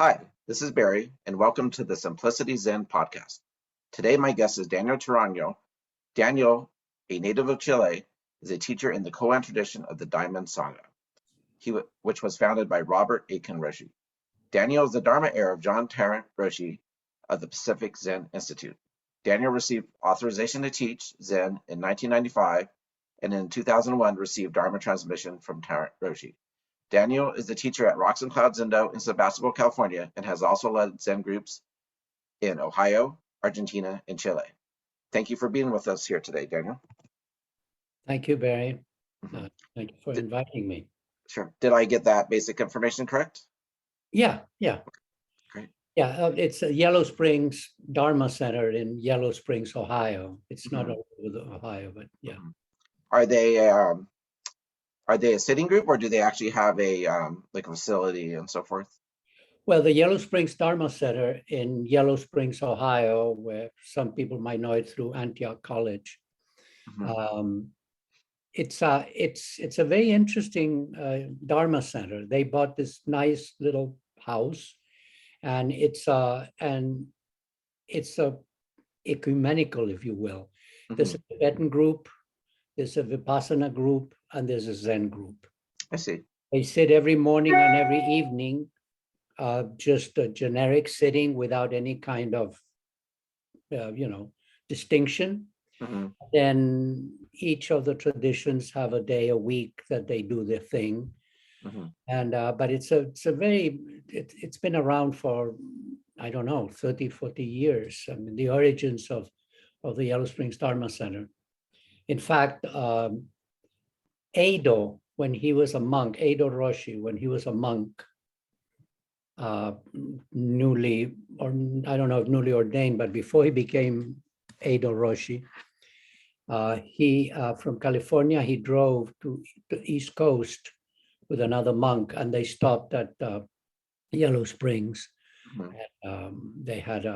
Hi, this is Barry, and welcome to the Simplicity Zen podcast. Today, my guest is Daniel Terragno. Daniel, a native of Chile, is a teacher in the koan tradition of the Diamond Sangha, which was founded by Robert Aitken Roshi. Daniel is the Dharma heir of John Tarrant Roshi of the Pacific Zen Institute. Daniel received authorization to teach Zen in 1995, and in 2001 received Dharma transmission from Tarrant Roshi. Daniel is the teacher at Rocks and Clouds Zendo in Sebastopol, California, and has also led Zen groups in Ohio, Argentina, and Chile. Thank you for being with us here today, Daniel. Thank you, Barry. Thank you for inviting me. Sure. Did I get that basic information correct? Yeah. Great. Yeah, it's a Yellow Springs Dharma Center in Yellow Springs, Ohio. It's not all over Ohio, but yeah. Are they a sitting group, or do they actually have a like a facility and so forth? Well, the Yellow Springs Dharma Center in Yellow Springs, Ohio, where some people might know it through Antioch College. It's a very interesting Dharma center. They bought this nice little house, and it's ecumenical, if you will. There's a Tibetan group, there's a Vipassana group, and there's a Zen group. I see. They sit every morning and every evening, just a generic sitting without any kind of, distinction. Then each of the traditions have a day a week that they do their thing. And but it's been around for, I don't know, 30, 40 years. I mean, the origins of the Yellow Springs Dharma Center. In fact, Edo, when he was a monk, Edo Roshi, when he was a monk, newly, or I don't know if newly ordained, but before he became Edo Roshi, he from California, he drove to the East Coast with another monk, and they stopped at Yellow Springs. They had,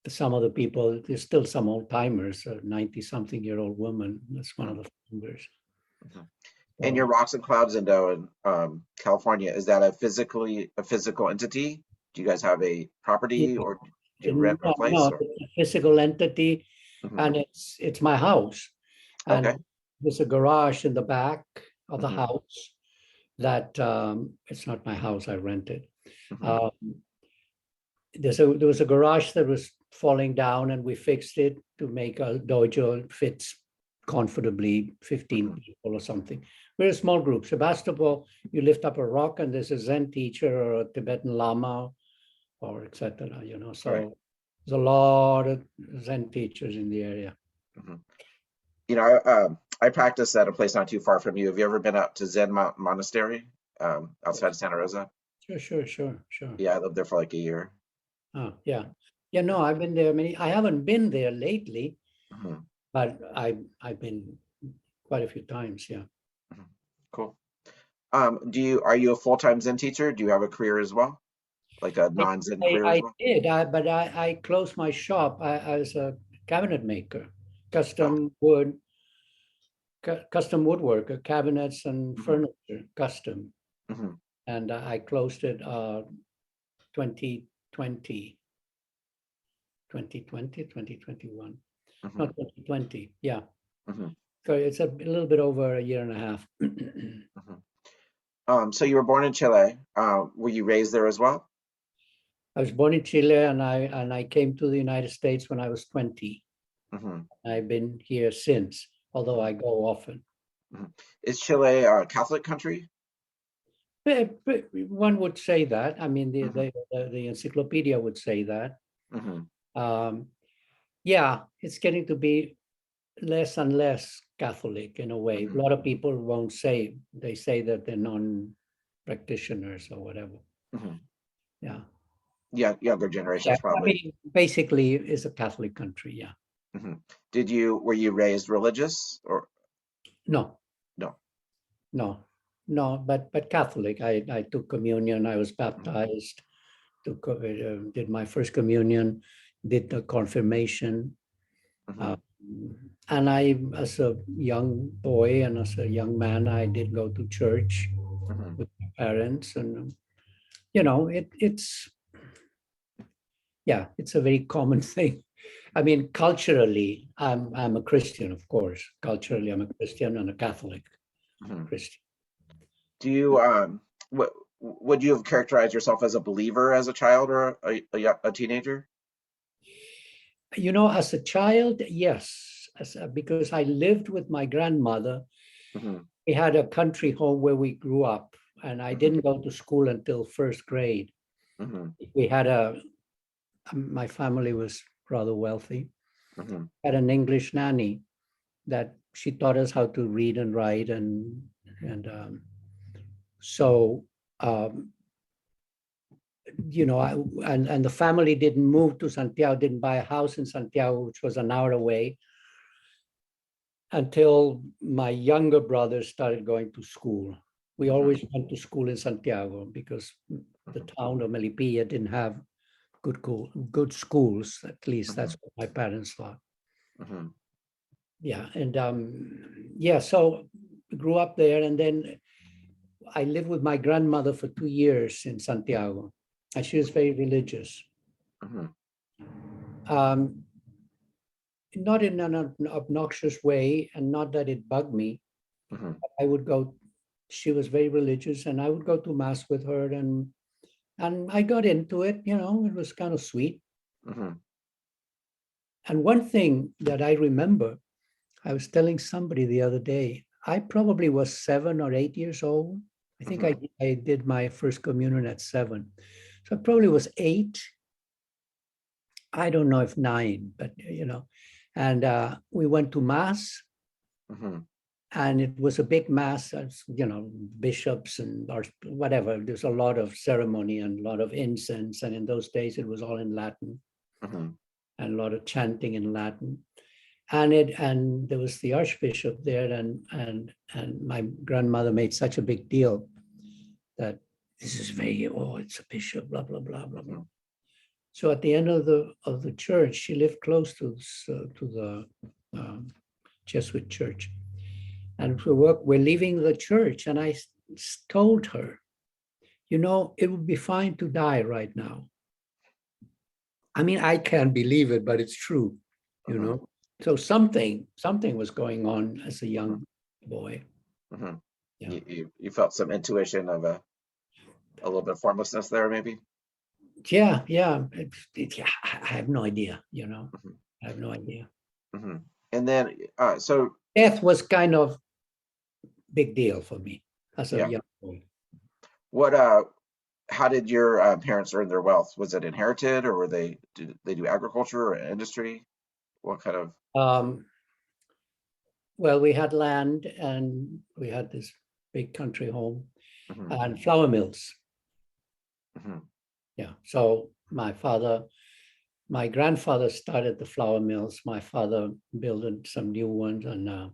some of the people, there's still some old timers, a 90-something-year-old woman. That's one of the founders. And your Rocks and Clouds Zendo in California, is that a physical entity? Do you guys have a property, or do you rent a place? No, it's a physical entity, and it's my house. And there's a garage in the back of the house that it's not my house, I rented. There was a garage that was falling down, and we fixed it to make a dojo. It fits comfortably 15 people or something. We're a small group. Sebastopol, you lift up a rock and there's a Zen teacher or a Tibetan Lama or etc. So there's a lot of Zen teachers in the area. I practice at a place not too far from you. Have you ever been up to Zen Monastery outside of Santa Rosa? Sure. Yeah, I lived there for like a year. Oh, yeah. Yeah, no, I've been there I haven't been there lately, but I've been quite a few times, yeah. Cool. Are you a full-time Zen teacher? Do you have a career as well? Like a non-Zen career as well? I did, but I closed my shop. I was a cabinet maker, custom woodworker, cabinets and furniture, custom. And I closed it 2020, 2021. Not 2020, yeah. So it's a little bit over a year and a half. So you were born in Chile. Were you raised there as well? I was born in Chile, and I came to the United States when I was 20. I've been here since, although I go often. Is Chile a Catholic country? One would say that. I mean, the encyclopedia would say that. Yeah, it's getting to be less and less Catholic in a way. A lot of people won't say, they say that they're non-practitioners or whatever. Yeah. Yeah, younger generations probably. I mean, basically, it's a Catholic country, yeah. Were you raised religious or? No, but Catholic. I took communion, I was baptized, did my first communion, did the confirmation. And I, as a young boy and as a young man, I did go to church with my parents, and it's a very common thing. I mean, culturally, I'm a Christian, of course. Culturally, I'm a Christian and a Catholic Christian. Do you what would you have characterized yourself as a believer as a child or a teenager? As a child, yes, because I lived with my grandmother. We had a country home where we grew up, and I didn't go to school until first grade. We had my family was rather wealthy. Had an English nanny that she taught us how to read and write, and so and the family didn't move to Santiago, didn't buy a house in Santiago, which was an hour away, until my younger brothers started going to school. We always went to school in Santiago because the town of Melipilla didn't have good schools. At least that's what my parents thought. Yeah, and so I grew up there, and then I lived with my grandmother for 2 years in Santiago, and she was very religious. Not in an obnoxious way, and not that it bugged me. I would go. She was very religious, and I would go to mass with her, and I got into it. It was kind of sweet. And one thing that I remember, I was telling somebody the other day, I probably was 7 or 8 years old. I think I did my first communion at 7. So I probably was 8. I don't know if 9, but and we went to mass, and it was a big mass, bishops and whatever. There's a lot of ceremony and a lot of incense, and in those days it was all in Latin, and a lot of chanting in Latin. And there was the archbishop there, and my grandmother made such a big deal that this is it's a bishop, blah blah blah blah blah. So at the end of the church, she lived close to the Jesuit church, and we're leaving the church, and I told her, it would be fine to die right now. I mean, I can't believe it, but it's true, So something was going on as a young boy. Yeah. You felt some intuition of a little bit of formlessness there, maybe? Yeah. I have no idea, I have no idea. And then, so death was kind of big deal for me as a young boy. How did your parents earn their wealth? Was it inherited, or did they do agriculture or industry? What kind of? Well, we had land, and we had this big country home and flour mills. Yeah. So my grandfather started the flour mills. My father built some new ones, and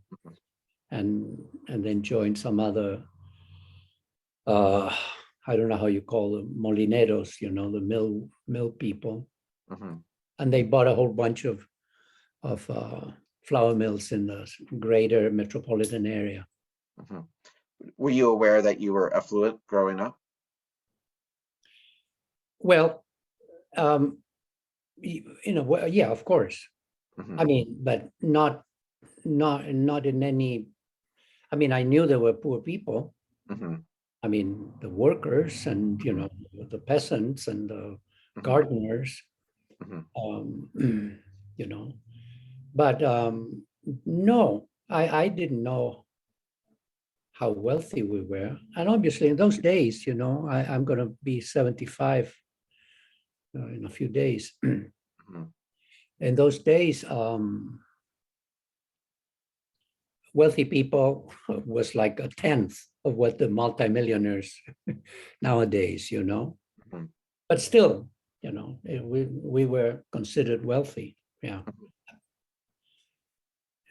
then joined some other. I don't know how you call them, molineros. The mill people, and they bought a whole bunch of flour mills in the greater metropolitan area. Were you aware that you were affluent growing up? Well, yeah, of course. I mean, but not in any. I mean, I knew there were poor people. I mean, the workers and the peasants and the gardeners. But no, I didn't know how wealthy we were. And obviously in those days, I'm going to be 75 in a few days. In those days, wealthy people was like a tenth of what the multimillionaires nowadays, But still, we were considered wealthy. Yeah.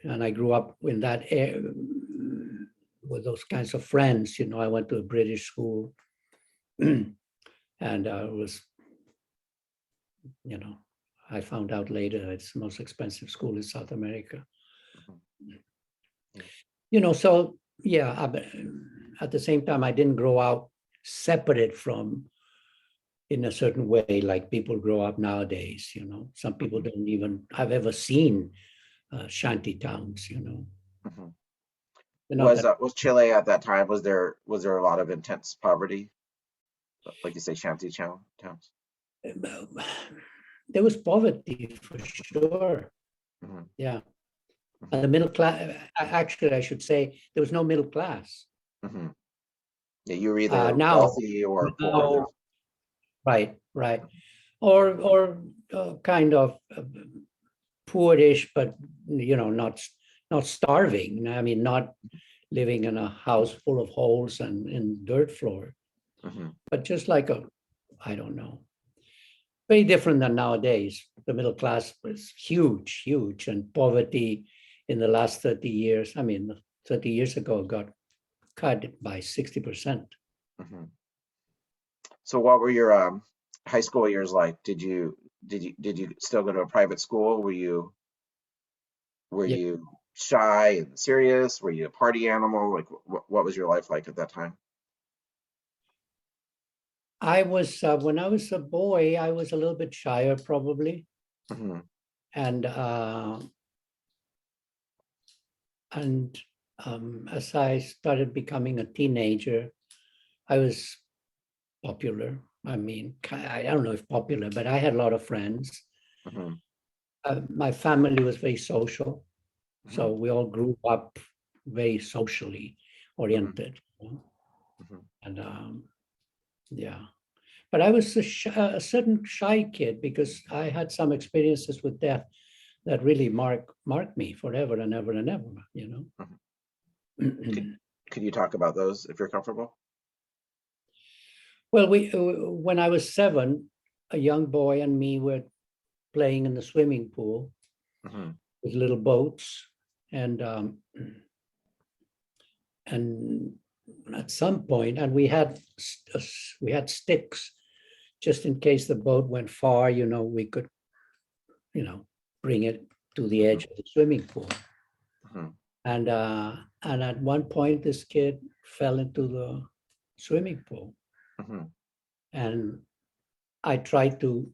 And I grew up in that area with those kinds of friends. I went to a British school, and it was, I found out later it's the most expensive school in South America. So yeah, at the same time, I didn't grow out separate from in a certain way, like people grow up nowadays. Some people don't even have ever seen shanty towns. Mhm. They're not that. Was Chile at that time? Was there a lot of intense poverty, like you say, towns? There was poverty for sure. Hmm. Yeah. And Hmm. the middle class, actually, I should say, there was no middle class. Hmm. Yeah, you were either Now, wealthy or poor. now, right. Or kind of poorish, but not starving. I mean, not living in a house full of holes and in dirt floor, Hmm. but just like I don't know, very different than nowadays. The middle class was huge, and poverty in the last 30 years, I mean, 30 years ago got cut by 60%. Hmm. So, what were your high school years like? Did you still go to a private school? Were Yeah, you shy and serious? Were you a party animal? Like, what was your life like at that time? I was when I was a boy, I was a little bit shyer probably, Hmm. and uh, and as I started becoming a teenager, I was popular. I mean, I don't know if popular, but I had a lot of friends. Hmm. My family was very social, Hmm. so we all grew up very socially Hmm. oriented. Hmm. And yeah, but I was a certain shy kid because I had some experiences with death that really marked me forever and ever and ever. Hmm. Could you talk about those if you're comfortable? Well, when I was 7, a young boy and me were playing in the swimming pool Hmm. with little boats, and and at some point, and we had sticks just in case the boat went far. We could you know bring it to the Hmm. edge of the swimming pool. Hmm. And at one point, this kid fell into the swimming pool, Hmm. and I tried to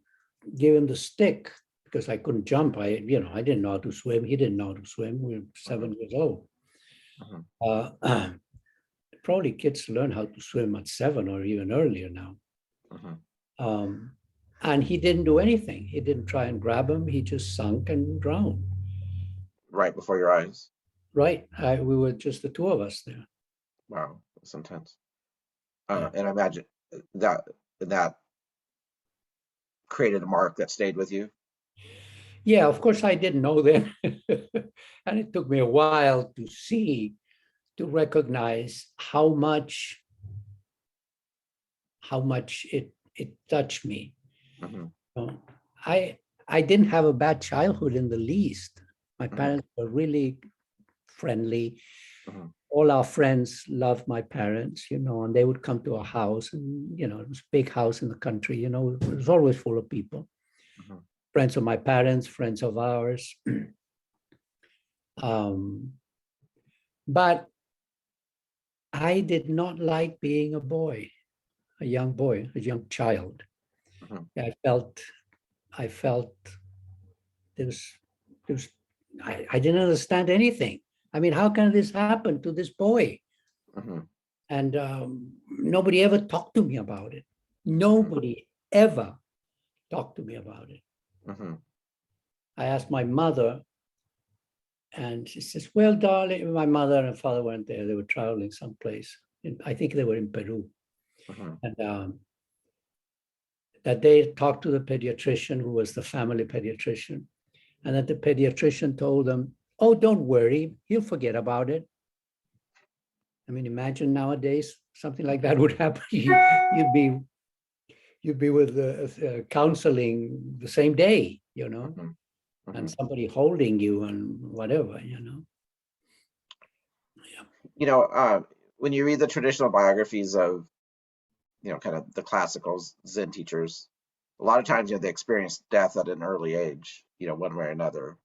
give him the stick because I couldn't jump. I didn't know how to swim. He didn't know how to swim. We were Hmm. 7 years old. Hmm. Uh, Probably kids learn how to swim at 7 or even earlier now. Hmm. Um, and he didn't do anything. He didn't try and grab him. He just sunk and drowned. Right before your eyes. Right. We were just the two of us there. Wow, that's intense. Yeah. And I imagine that that created a mark that stayed with you. Yeah, of course I didn't know then. And it took me a while to recognize how much it touched me. Hmm. Um, I I didn't have a bad childhood in the least. My Hmm. parents were really friendly. Hmm. All our friends loved my parents, and they would come to our house, and it was a big house in the country, it was always full of people. Hmm. Friends of my parents, friends of ours. um, but I did not like being a boy, a young boy, a young child. Hmm. I felt there was I didn't understand anything. I mean, how can this happen to this boy? Hmm. And nobody ever talked to me about it. Hmm. Nobody ever talked to me about it. Hmm. I asked my mother, and she says, "Well, darling," my mother and father weren't there. They were traveling someplace. I think they were in Peru. Hmm. And that they talked to the pediatrician, who was the family pediatrician, and that the pediatrician told them, "Oh, don't worry, he'll forget about it." I mean, imagine nowadays something like that would happen. You'd be with the counseling the same day, Hmm. and Hmm. somebody holding you and whatever. Yeah. You know, when you read the traditional biographies of, kind of the classical Zen teachers, a lot of times, they experience death at an early age, one way or another,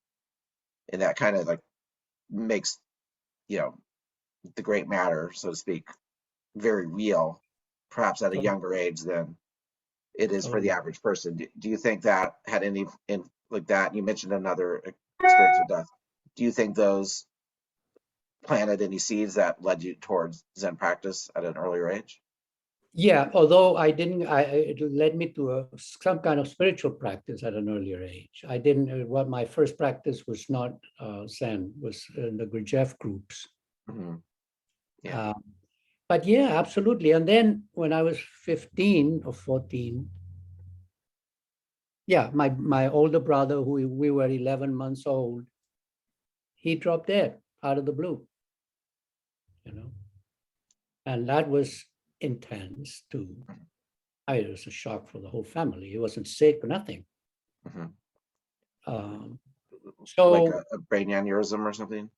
and that kind of like makes, you know, the great matter, so to speak, very real, perhaps at a younger age than it is for the Totally. average person. Do you think that had any in like that? You mentioned another experience of death. Do you think those planted any seeds that led you towards Zen practice at an earlier age? Yeah, although I didn't, it led me to some kind of spiritual practice at an earlier age. I didn't, what my first practice was not Zen, was in the Gurdjieff groups. Mm-hmm. Yeah. But yeah, absolutely. And then when I was 15 or 14, yeah, my older brother, who we were 11 months old, he dropped dead out of the blue, you know, and that was intense too. It was a shock for the whole family. He wasn't sick or nothing. Mm-hmm. Um, Like so a brain aneurysm or something?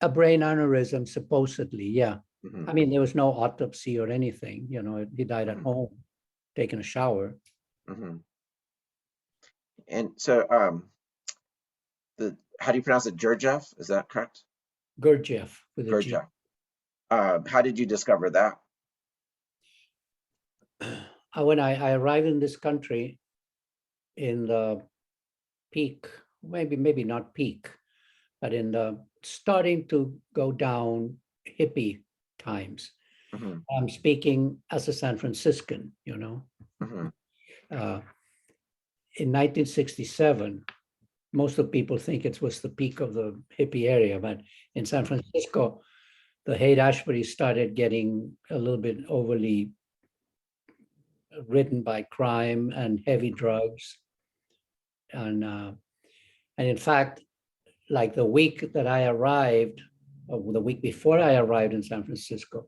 a brain aneurysm, supposedly, yeah. Mm-hmm. I mean, there was no autopsy or anything, you know, he died at Mm-hmm. home, taking a shower. Mm-hmm. And so, how do you pronounce it? Gurdjieff? Is that correct? Gurdjieff with a G. Gurdjieff. How did you discover that? When I arrived in this country in the peak, maybe not peak, but in the starting to go down hippie times. Mm-hmm. I'm speaking as a San Franciscan, you know. Mm-hmm. In 1967, most of people think it was the peak of the hippie area, but in San Francisco, the Haight-Ashbury started getting a little bit overly ridden by crime and heavy drugs. And in fact, like the week that I arrived, or the week before I arrived in San Francisco,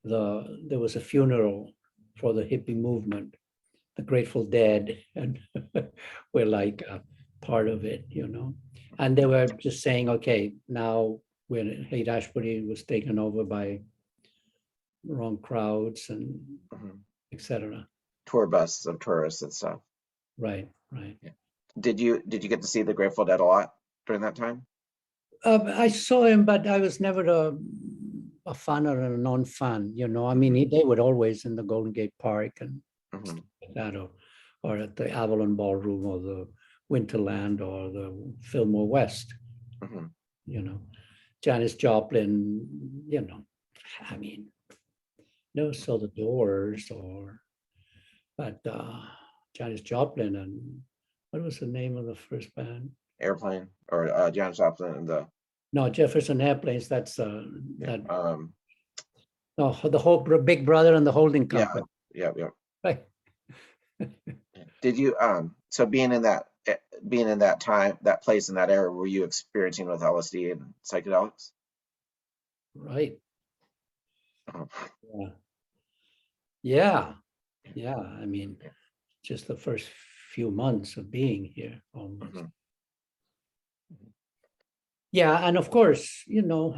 there was a funeral for the hippie movement. The Grateful Dead and were like part of it, you know. And they were just saying, okay, now when Haight-Ashbury was taken over by wrong crowds and Mm-hmm. etc. Tour bus of tourists and stuff. Right, right. Yeah. Did you get to see the Grateful Dead a lot during that time? I saw him, but I was never a fan or a non-fan, you know. I mean, they were always in the Golden Gate Park and Mm-hmm. that, or at the Avalon Ballroom or the Winterland or the Fillmore West, Mm-hmm. you know. Janis Joplin, you know, I mean, never saw the Doors but Janis Joplin and what was the name of the first band? Airplane or John Joplin and the No, Jefferson Airplanes. That's yeah, that. No, the whole Big Brother and the Holding yeah, Company. yeah, yeah. Right. Did you so being in that time, that place in that era, were you experiencing with LSD and psychedelics? Right. Oh, Yeah. Yeah. Yeah. I mean, yeah. just the first few months of being here almost. Mm-hmm. Yeah. And of course, you know,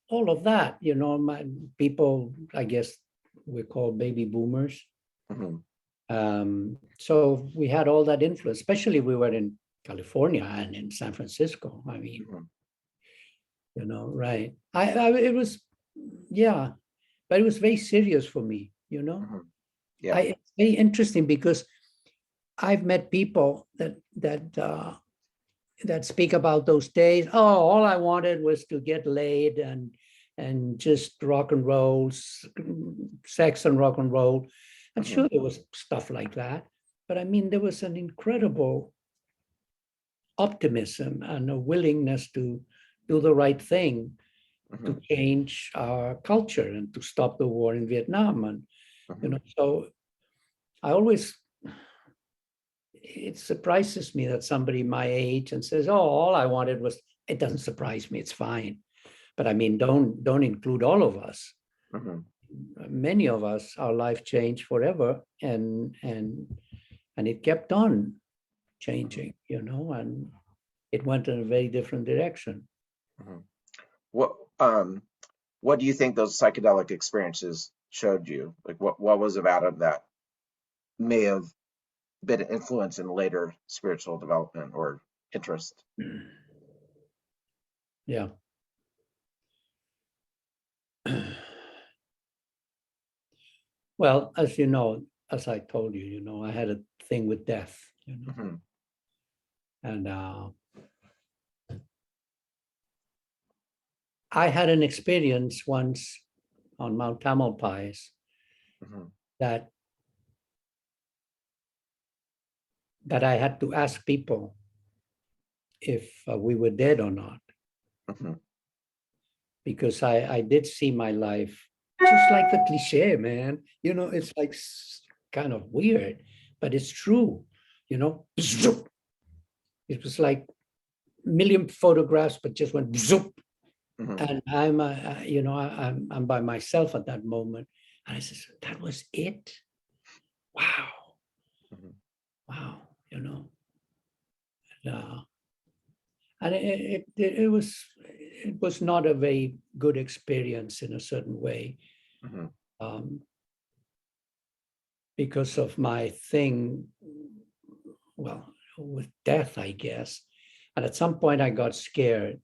all of that, you know, my people, I guess we call baby boomers. Mm-hmm. So we had all that influence, especially we were in California and in San Francisco. I mean, Mm-hmm. you know, right. It was, yeah, but it was very serious for me, you know. Mm-hmm. Yeah. It's very interesting because I've met people that speak about those days. Oh, all I wanted was to get laid and just rock and roll, sex and rock and roll. And Mm-hmm. sure, there was stuff like that, but I mean, there was an incredible optimism and a willingness to do the right thing Mm-hmm. to change our culture and to stop the war in Vietnam. And you know, so I always, it surprises me that somebody my age and says, "Oh, all I wanted was." It doesn't surprise me. It's fine, but I mean, don't include all of us. Mm-hmm. Many of us, our life changed forever, and it kept on changing, you know, and it went in a very different direction. Mm-hmm. What do you think those psychedelic experiences showed you? Like what was about it that may have been an influence in later spiritual development or interest? Yeah. Well, as you know, as I told you, I had a thing with death, Mm-hmm. and I had an experience once on Mount Tamalpais Mm-hmm. that I had to ask people if we were dead or not, Mm-hmm. because I did see my life just like the cliche, man. It's like kind of weird, but it's true. It was like a million photographs, but just went zoop. Mm-hmm. And I'm by myself at that moment, and I said, that was it. Wow, Mm-hmm. wow, uh, and it was not a very good experience in a certain way, Mm-hmm. um, because of my thing, well, with death, I guess. And at some point I got scared,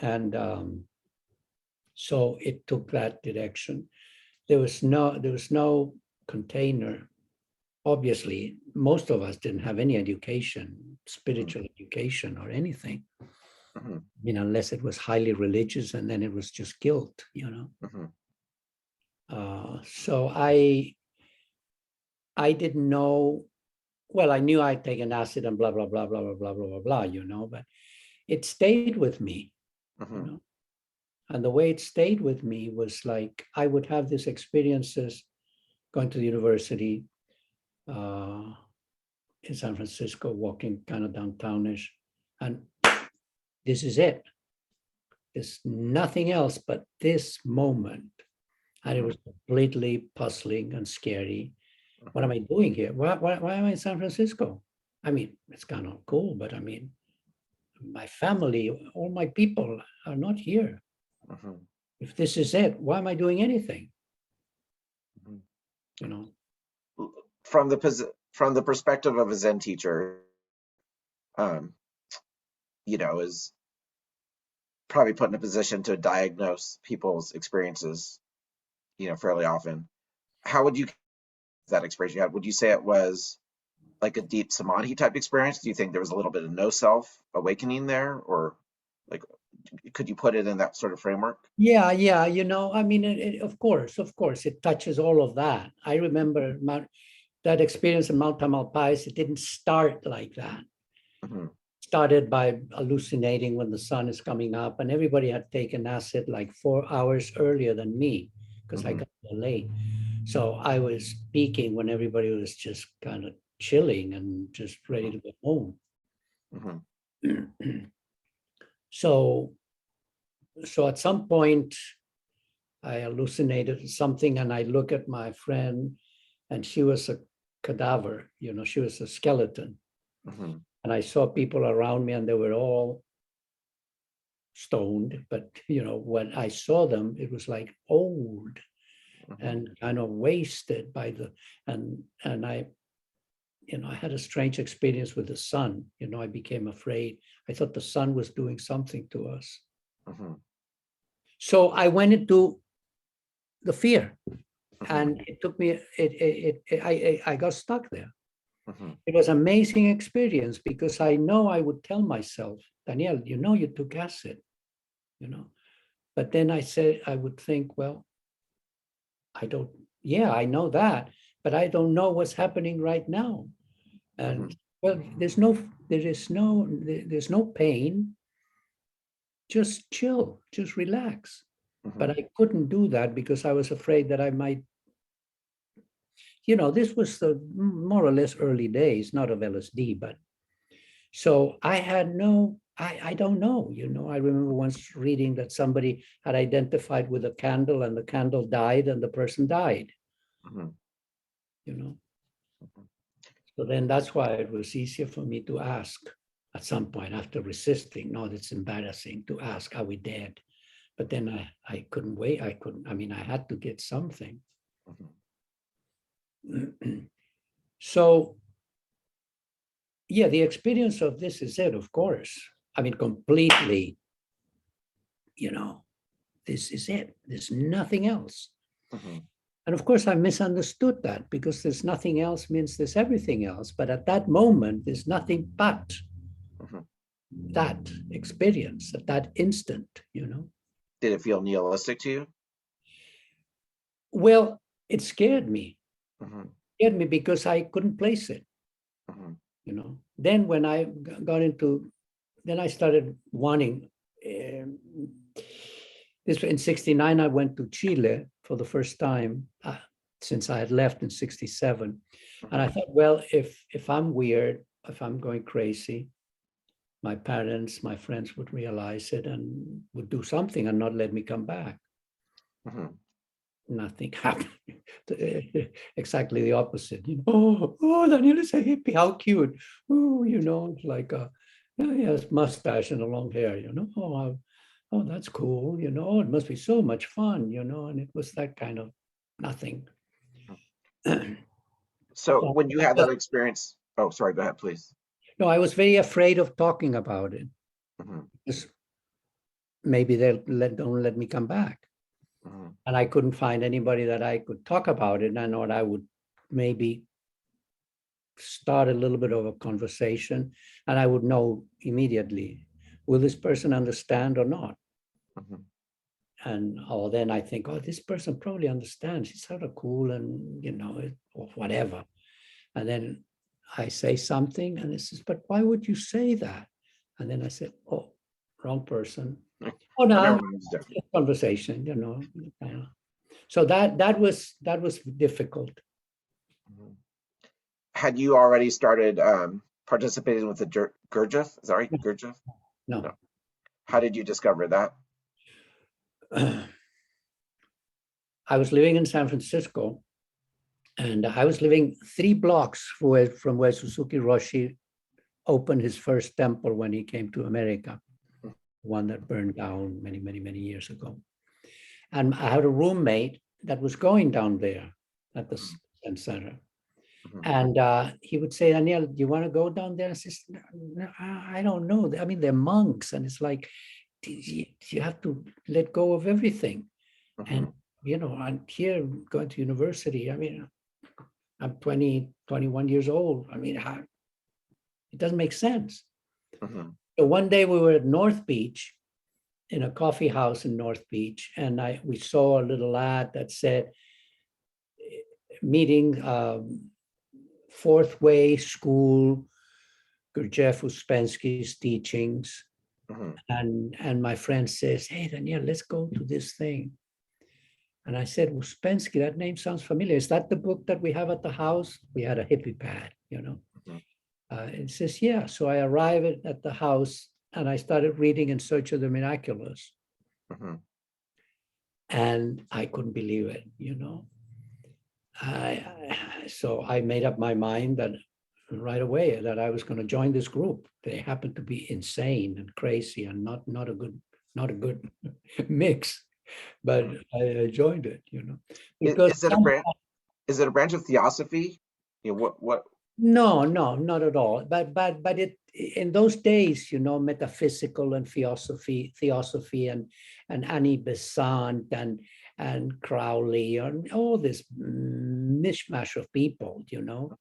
and so it took that direction. There was no container. Obviously, most of us didn't have any education, spiritual education or anything. Mm-hmm. Unless it was highly religious, and then it was just guilt, Mm-hmm. So I didn't know. Well, I knew I'd taken acid and blah blah blah blah blah blah blah blah blah, but it stayed with me, Mm-hmm. and the way it stayed with me was like I would have these experiences going to the university in San Francisco, walking kind of downtownish, and this is it. There's nothing else but this moment. And it was completely puzzling and scary. What am I doing here? Why am I in San Francisco? I mean, it's kind of cool, but I mean, my family, all my people are not here. Mm-hmm. If this is it, why am I doing anything? Mm-hmm. You know? From the perspective of a Zen teacher, um, is probably put in a position to diagnose people's experiences, fairly often. How would you that experience you had? Would you say it was like a deep samadhi type experience? Do you think there was a little bit of no self awakening there, or like could you put it in that sort of framework? Yeah. I mean, of course, it touches all of that. I remember that experience in Mount Tamalpais. It didn't start like that. Mm-hmm. Started by hallucinating when the sun is coming up, and everybody had taken acid like 4 hours earlier than me because I got there late. So I was speaking when everybody was just kind of chilling and just ready to go home. Mm-hmm. So at some point, I hallucinated something, and I look at my friend, and she was a cadaver, she was a skeleton. Mm-hmm. And I saw people around me, and they were all stoned. But, when I saw them, it was like old and kind of wasted by and I, I had a strange experience with the sun. I became afraid. I thought the sun was doing something to us. Mm-hmm. So I went into the fear, and it took me, I got stuck there. Mm-hmm. It was an amazing experience because I know I would tell myself, Daniel, you took acid, but then I would think, well, I know that, but I don't know what's happening right now. And well, there's no pain. Just chill, just relax. Mm-hmm. But I couldn't do that because I was afraid that I might, this was the more or less early days, not of LSD, but so I had I don't know, I remember once reading that somebody had identified with a candle, and the candle died and the person died, Mm-hmm. So then that's why it was easier for me to ask at some point after resisting. No, it's embarrassing to ask, are we dead? But then I couldn't wait. I had to get something. So, yeah, the experience of this is it, of course. I mean, completely, this is it. There's nothing else. And of course, I misunderstood that because there's nothing else means there's everything else. But at that moment, there's nothing but that experience at that instant, you know. Did it feel nihilistic to you? Well, it scared me. Mm-hmm. Scared me because I couldn't place it, you know. Then when I got into, then I started wanting, this in 69, I went to Chile for the first time since I had left in 67. And I thought, well, if I'm weird, if I'm going crazy, my parents, my friends would realize it and would do something and not let me come back. Nothing happened. Exactly the opposite. You know, oh, Daniel is a hippie. How cute. Oh, you know, it's like he has mustache and a long hair. You know, oh, that's cool. You know, it must be so much fun. You know, and it was that kind of nothing. So when you had that experience, oh, sorry, go ahead, please. No, I was very afraid of talking about it. Because maybe they'll don't let me come back. And I couldn't find anybody that I could talk about it. And I thought I would maybe start a little bit of a conversation and I would know immediately, will this person understand or not? And then I think, oh, this person probably understands. He's sort of cool and, you know, or whatever. And then I say something and it says, but why would you say that? And then I said, oh, wrong person. Oh no, conversation, you know. So that was difficult. Had you already started participating with the Gurdjieff? Is that right? Gurdjieff? No. How did you discover that? I was living in San Francisco, and I was living 3 blocks from where Suzuki Roshi opened his first temple when he came to America, one that burned down many, many, many years ago. And I had a roommate that was going down there at the Zen Center. And he would say, Daniel, do you want to go down there? I said, no, I don't know. I mean, they're monks. And it's like, you have to let go of everything. And, you know, I'm here going to university. I mean, I'm 20, 21 years old. I mean, it doesn't make sense. So one day we were at North Beach, in a coffee house in North Beach, and we saw a little ad that said, meeting Fourth Way School, Gurdjieff Uspensky's teachings. And my friend says, hey, Daniel, let's go to this thing. And I said, Uspensky, that name sounds familiar. Is that the book that we have at the house? We had a hippie pad, you know. It says, yeah. So I arrived at the house and I started reading In Search of the Miraculous. And I couldn't believe it, you know. So I made up my mind that right away that I was going to join this group. They happened to be insane and crazy and not a good mix, but I joined it, you know. Because is it a branch of theosophy? You know, what? No, not at all. But it in those days, you know, metaphysical and theosophy and Annie Besant and Crowley and all this mishmash of people, you know.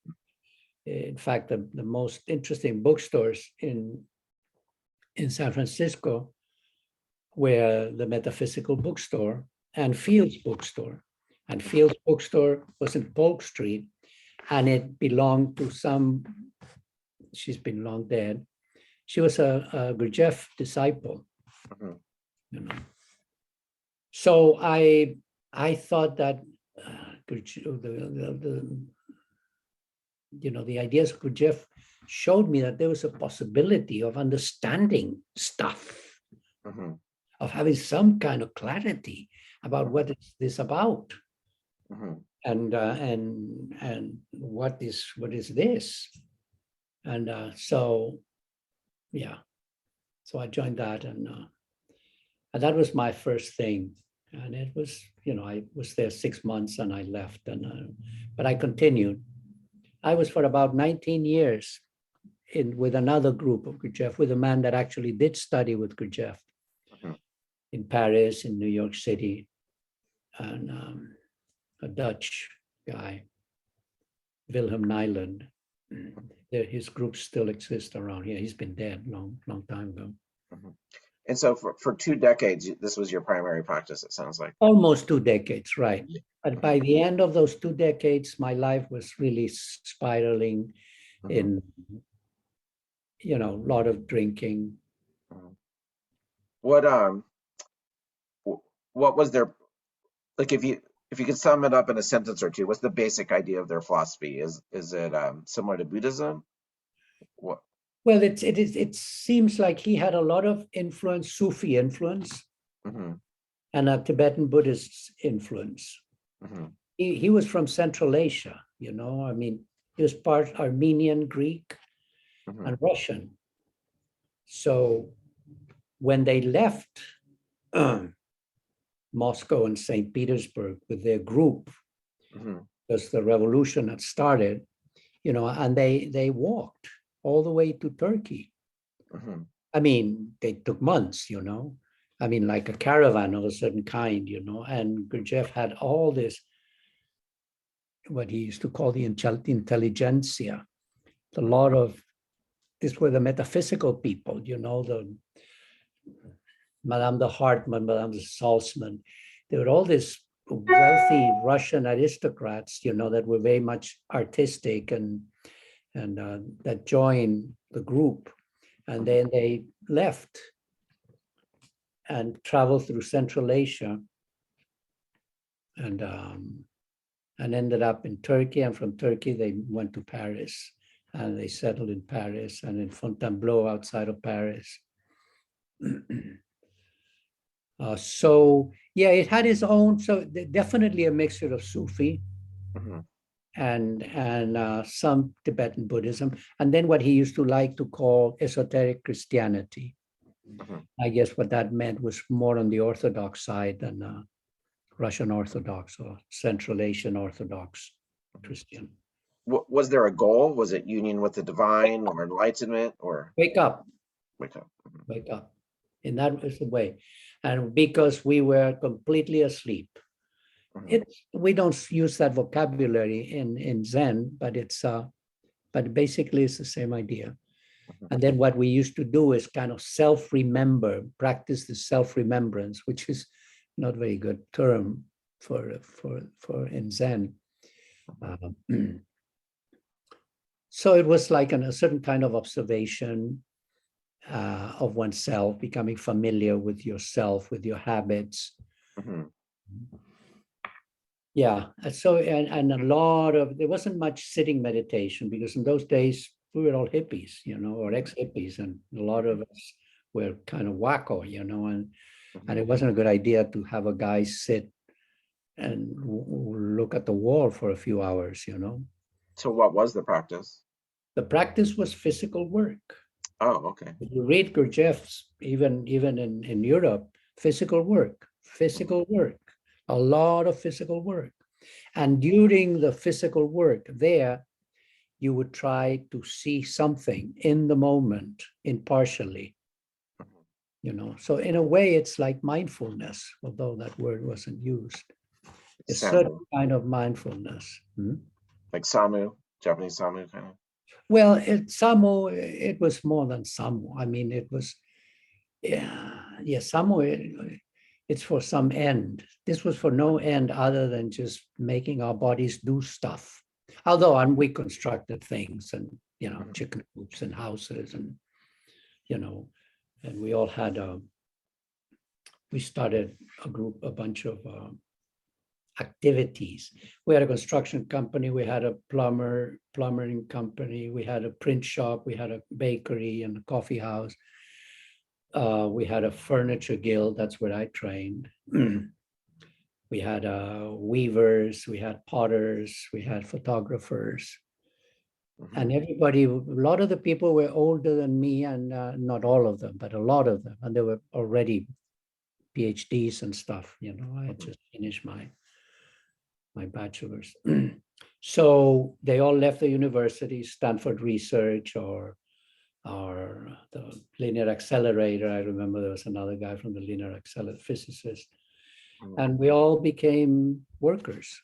In fact, the most interesting bookstores in San Francisco were the Metaphysical Bookstore and Fields Bookstore. And Fields Bookstore was in Polk Street, and it belonged to she's been long dead. She was a Gurdjieff disciple, you know. So I thought that the ideas of Gurdjieff showed me that there was a possibility of understanding stuff, of having some kind of clarity about what is this about, and what is this, and so I joined that, and that was my first thing, and it was, you know, I was there 6 months and I left, but I continued. I was for about 19 years with another group of Gurdjieff, with a man that actually did study with Gurdjieff in Paris, in New York City. And a Dutch guy, Wilhelm Nyland. His groups still exist around here. He's been dead long time ago. Mhm. And so for 2 decades, this was your primary practice, it sounds like. Almost 2 decades, right. Yeah. But by the end of those 2 decades, my life was really spiraling in, a lot of drinking. Mhm. What was their, like, if you could sum it up in a sentence or two, what's the basic idea of their philosophy? Is it similar to Buddhism? What? Well, it seems like he had a lot of influence, Sufi influence, and a Tibetan Buddhist influence. He was from Central Asia, I mean, he was part Armenian, Greek, and Russian. So when they left Moscow and St. Petersburg with their group, because the revolution had started, and they walked all the way to Turkey. I mean, they took months, I mean, like a caravan of a certain kind, and Gurdjieff had all this, what he used to call the intelligentsia, a lot of, these were the metaphysical people, the Madame de Hartmann, Madame de Salzman. There were all these wealthy Russian aristocrats, that were very much artistic and that joined the group. And then they left and traveled through Central Asia and ended up in Turkey. And from Turkey, they went to Paris and they settled in Paris and in Fontainebleau outside of Paris. So yeah, it had its own, so definitely a mixture of Sufi and some Tibetan Buddhism, and then what he used to like to call esoteric Christianity. I guess what that meant was more on the Orthodox side than Russian Orthodox or Central Asian Orthodox Christian. Was there a goal? Was it union with the divine or enlightenment or? Wake up. Wake up. Wake up. And that was the way. And because we were completely asleep. We don't use that vocabulary in Zen, but but basically it's the same idea. And then what we used to do is kind of self-remember, practice the self-remembrance, which is not a very good term for in Zen. So it was like a certain kind of observation of oneself, becoming familiar with yourself, with your habits. Yeah, so and a lot of, there wasn't much sitting meditation because in those days we were all hippies, or ex-hippies, and a lot of us were kind of wacko, and it wasn't a good idea to have a guy sit and look at the wall for a few hours, So what was the practice? The practice was physical work. Oh, okay. If you read Gurdjieff's, even in Europe, physical work, a lot of physical work. And during the physical work there, you would try to see something in the moment, impartially, So in a way, it's like mindfulness, although that word wasn't used. A certain kind of mindfulness. Like Samu, Japanese Samu kind of? Well, Samu, it was more than Samu. I mean, it was, Samu, it's for some end. This was for no end other than just making our bodies do stuff. Although we constructed things and, chicken coops and houses and, and we all had we started a bunch of activities. We had a construction company, we had a plumbing company, we had a print shop, we had a bakery and a coffee house. We had a furniture guild, that's where I trained. We had weavers, we had potters, we had photographers. And everybody, a lot of the people were older than me, and not all of them, but a lot of them. And they were already PhDs and stuff, I had just finished my bachelor's. So they all left the university, Stanford Research or the linear accelerator. I remember there was another guy from the linear accelerator, physicist. And we all became workers.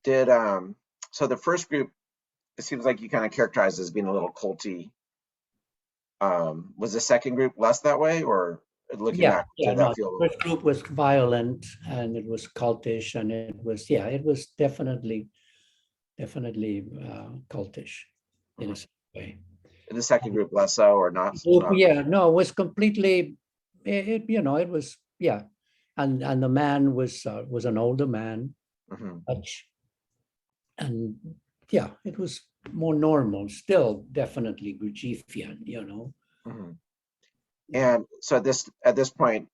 Did so the first group, it seems like you kind of characterized as being a little culty. Was the second group less that way, or looking Yeah, back, yeah, did no, that feel a the little first group was violent and it was cultish and it was, yeah, it was definitely cultish in a certain way. in the second group less so, or not? Not Yeah, no, it was completely, it was, yeah. And the man was an older man, much, and yeah, it was more normal, still definitely Gurdjieffian, And so at this point,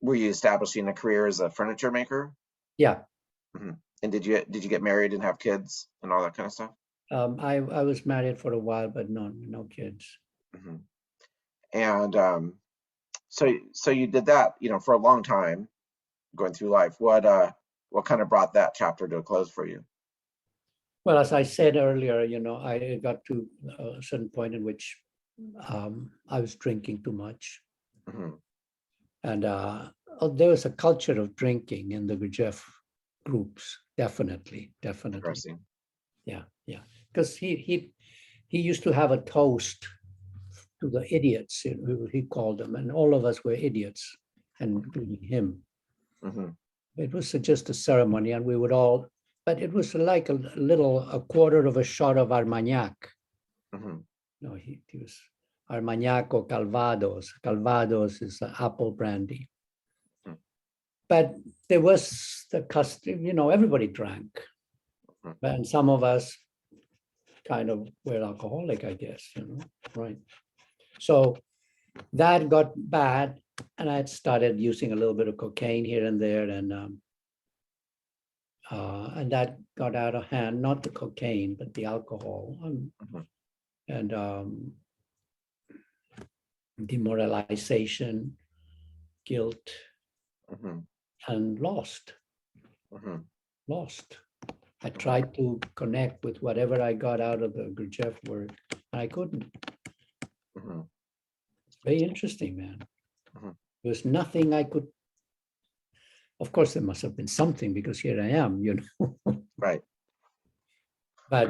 were you establishing a career as a furniture maker? Yeah. And did you get married and have kids and all that kind of stuff? I was married for a while, but no kids. And so you did that, for a long time, going through life. What kind of brought that chapter to a close for you? Well, as I said earlier, I got to a certain point in which I was drinking too much. And there was a culture of drinking in the Gurdjieff groups, definitely. Interesting. Yeah. Because he used to have a toast to the idiots, he called them, and all of us were idiots, including him. It was just a ceremony, and we would all, but it was like a quarter of a shot of Armagnac. No, he was Armagnac or Calvados. Calvados is the apple brandy. But there was the custom, everybody drank. And some of us kind of were alcoholic, I guess, right? So that got bad, and I started using a little bit of cocaine here and there, and that got out of hand. Not the cocaine, but the alcohol, and demoralization, guilt, and lost. I tried to connect with whatever I got out of the Gurdjieff work, and I couldn't. It's very interesting, man. There was nothing I could. Of course, there must have been something, because here I am, Right. But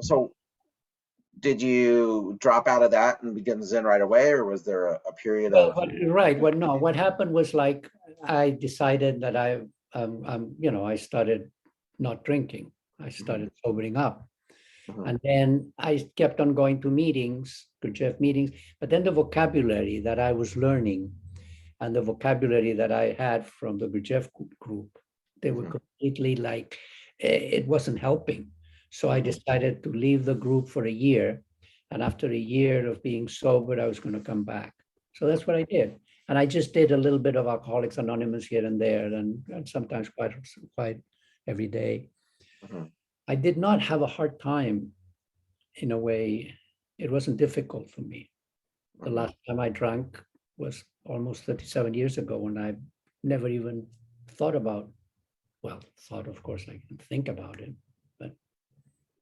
so did you drop out of that and begin Zen right away, or was there a period of? Right. What happened was, like, I decided that I started not drinking. I started sobering up. And then I kept on going to meetings, Gurdjieff meetings, but then the vocabulary that I was learning and the vocabulary that I had from the Gurdjieff group, they were completely like, it wasn't helping. So I decided to leave the group for a year. And after a year of being sober, I was going to come back. So that's what I did. And I just did a little bit of Alcoholics Anonymous here and there, and sometimes quite every day. I did not have a hard time, in a way. It wasn't difficult for me. The last time I drank was almost 37 years ago, when I never even thought about, of course, I can think about it, but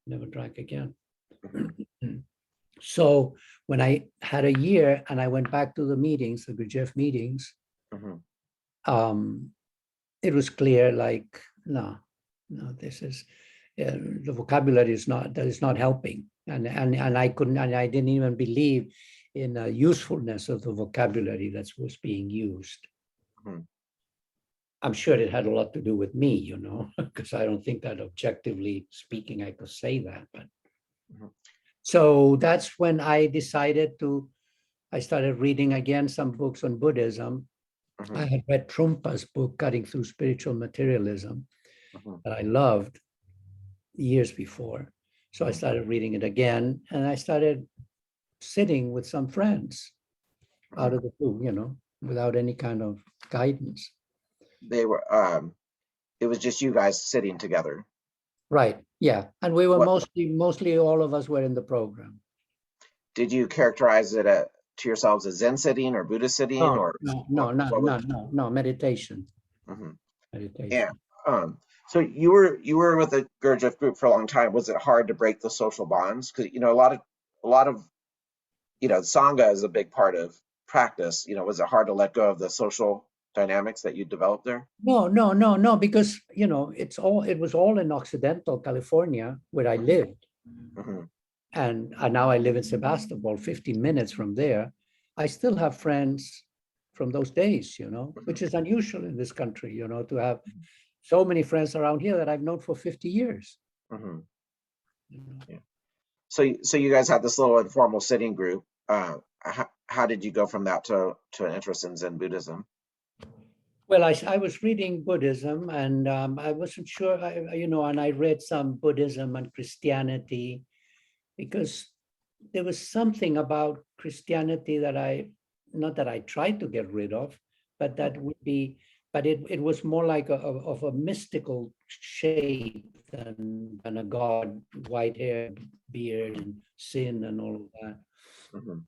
never drank again. So when I had a year and I went back to the meetings, the Gurdjieff meetings, it was clear, like, no, this is, the vocabulary is not helping. And I couldn't, and I didn't even believe in the usefulness of the vocabulary that was being used. I'm sure it had a lot to do with me, because I don't think that, objectively speaking, I could say that. But so that's when I started reading again some books on Buddhism. I had read Trumpa's book, Cutting Through Spiritual Materialism, that I loved years before. So I started reading it again, and I started sitting with some friends out of the blue, without any kind of guidance. They were, it was just you guys sitting together. Right. Yeah. And we were mostly all of us were in the program. Did you characterize it to yourselves as Zen sitting or Buddha sitting? No, meditation. Meditation. Yeah. So you were with the Gurdjieff group for a long time. Was it hard to break the social bonds? Because a lot of Sangha is a big part of practice. Was it hard to let go of the social dynamics that you developed there? No, because it was all in Occidental California where I lived. Mm-hmm. And now I live in Sebastopol, 15 minutes from there. I still have friends from those days, which is unusual in this country, to have so many friends around here that I've known for 50 years. Mm-hmm. You know. Yeah. So you guys had this little informal sitting group. How did you go from that to an interest in Zen Buddhism? Well, I was reading Buddhism, and I wasn't sure, and I read some Buddhism and Christianity, because there was something about Christianity that not that I tried to get rid of, but that would be, but it was more like of a mystical shape than a God, white hair, beard, and sin, and all of that. Mm-hmm.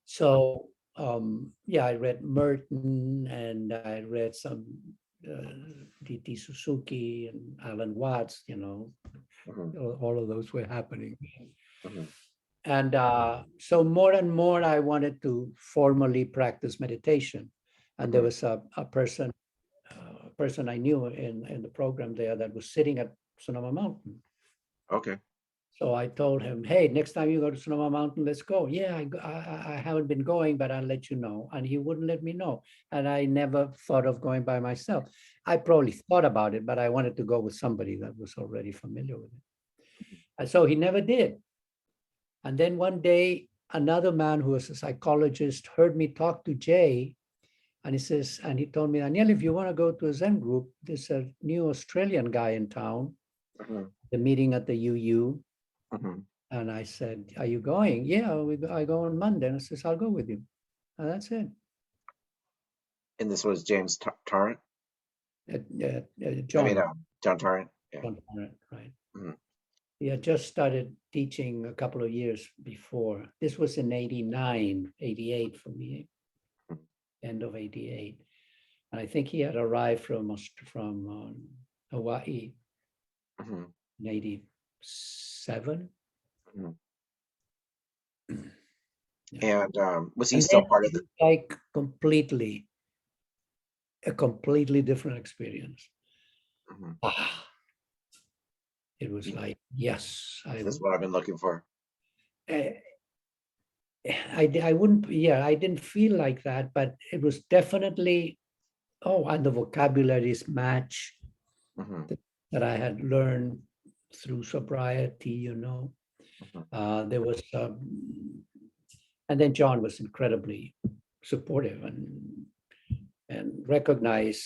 So I read Merton, and I read some D.T. Suzuki and Alan Watts, Mm-hmm. all of those were happening. Mm-hmm. And so more and more I wanted to formally practice meditation. And there was a person I knew in the program there that was sitting at Sonoma Mountain. Okay. So I told him, hey, next time you go to Sonoma Mountain, let's go. Yeah, I haven't been going, but I'll let you know. And he wouldn't let me know. And I never thought of going by myself. I probably thought about it, but I wanted to go with somebody that was already familiar with it. And so he never did. And then one day, another man who was a psychologist heard me talk to Jay. And he told me, Daniel, if you want to go to a Zen group, there's a new Australian guy in town, the meeting at the UU. Mm-hmm. And I said, are you going? Yeah, I go on Monday. And I says, I'll go with you. And that's it. And this was James Tarrant? John. John Tarrant. Yeah. John Tarrant, right. Mm-hmm. He had just started teaching a couple of years before. This was in 89, 88 for me, end of 88. And I think he had arrived from Hawaii in 87. Yeah. And was he still part of the? Like a completely different experience. It was like, yes. That's what I've been looking for. I wouldn't, I didn't feel like that, but it was definitely, and the vocabularies match that I had learned through sobriety, there was, and then John was incredibly supportive and recognized,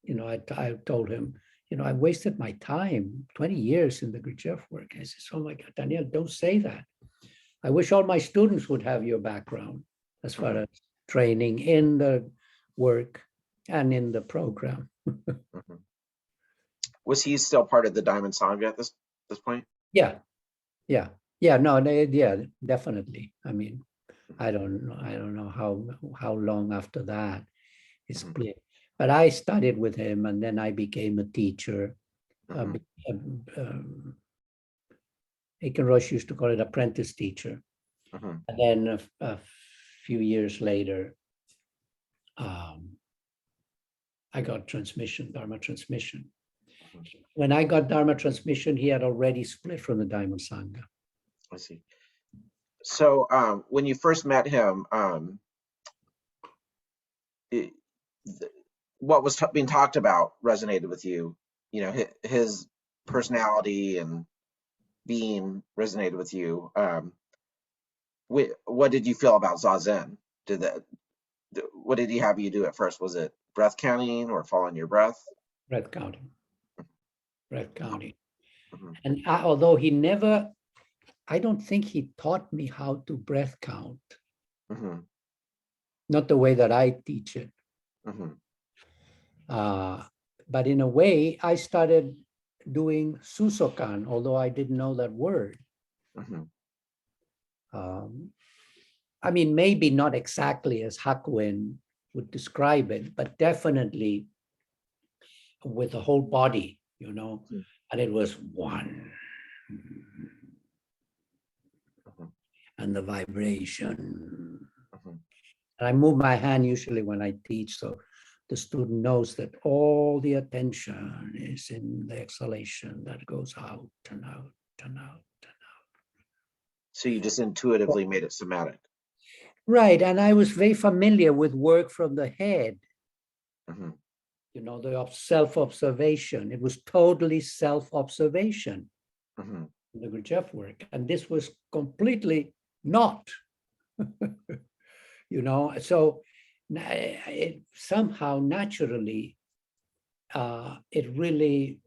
I told him, I wasted my time, 20 years in the Gurdjieff work. I says, oh my God, Daniel, don't say that. I wish all my students would have your background as far as training in the work and in the program. Was he still part of the Diamond Sangha at this point? Yeah, definitely. I mean, I don't know how long after that it split. But I studied with him, and then I became a teacher. Aitken Roshi used to call it apprentice teacher. And then a few years later, I got Dharma transmission. When I got Dharma transmission, he had already split from the Diamond Sangha. I see. So when you first met him, what was being talked about resonated with you? His personality and being resonated with you. What did you feel about Zazen? What did he have you do at first? Was it breath counting or following your breath? Breath counting. And although he never, I don't think he taught me how to breath count. Not the way that I teach it. But in a way, I started doing susokan, although I didn't know that word. I mean, maybe not exactly as Hakuin would describe it, but definitely with the whole body, and it was one. And the vibration. And I move my hand usually when I teach, so the student knows that all the attention is in the exhalation that goes out and out and out and out. So you just intuitively made it somatic. Right, and I was very familiar with work from the head. Mm-hmm. You know, the self-observation. It was totally self-observation, Mm-hmm. the Gurdjieff work. And this was completely not, you know. So it somehow naturally, it really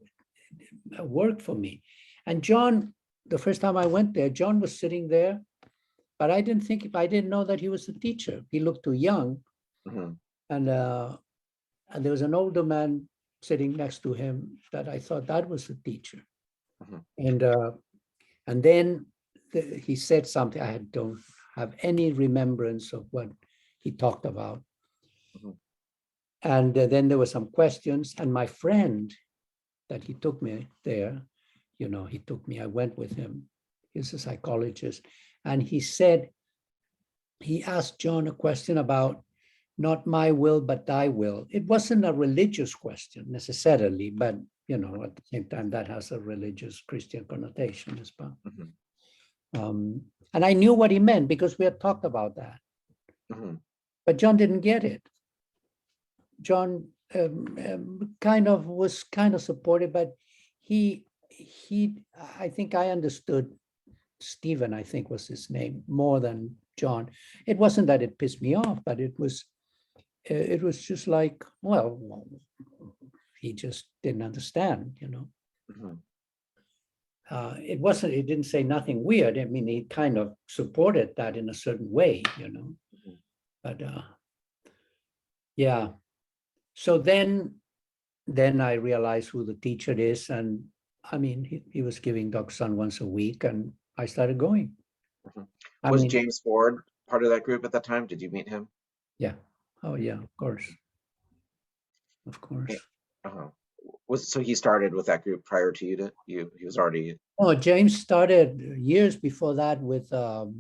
worked for me. And John, the first time I went there, John was sitting there, but I didn't know that he was a teacher. He looked too young. Mm-hmm. And there was an older man sitting next to him that I thought that was the teacher. Mm-hmm. And then he said something. I don't have any remembrance of what he talked about. Mm-hmm. And then there were some questions. And my friend that he took me there, you know, I went with him. He's a psychologist. And he asked John a question about not my will, but thy will. It wasn't a religious question necessarily, but, you know, at the same time, that has a religious Christian connotation as well. Mm-hmm. And I knew what he meant because we had talked about that. Mm-hmm. But John didn't get it. John was kind of supportive, but I think I understood Stephen, I think was his name, more than John. It wasn't that it pissed me off, but it was just like, well, he just didn't understand, you know. Mm-hmm. It didn't say nothing weird. I mean, he kind of supported that in a certain way, you know. Mm-hmm. But yeah. So then I realized who the teacher is. And I mean, he was giving Doksan once a week and I started going. Mm-hmm. Was James Ford part of that group at that time? Did you meet him? Yeah. Oh yeah, of course. Of course. Uh-huh. So he started with that group prior to you? He was already. Oh, James started years before that with the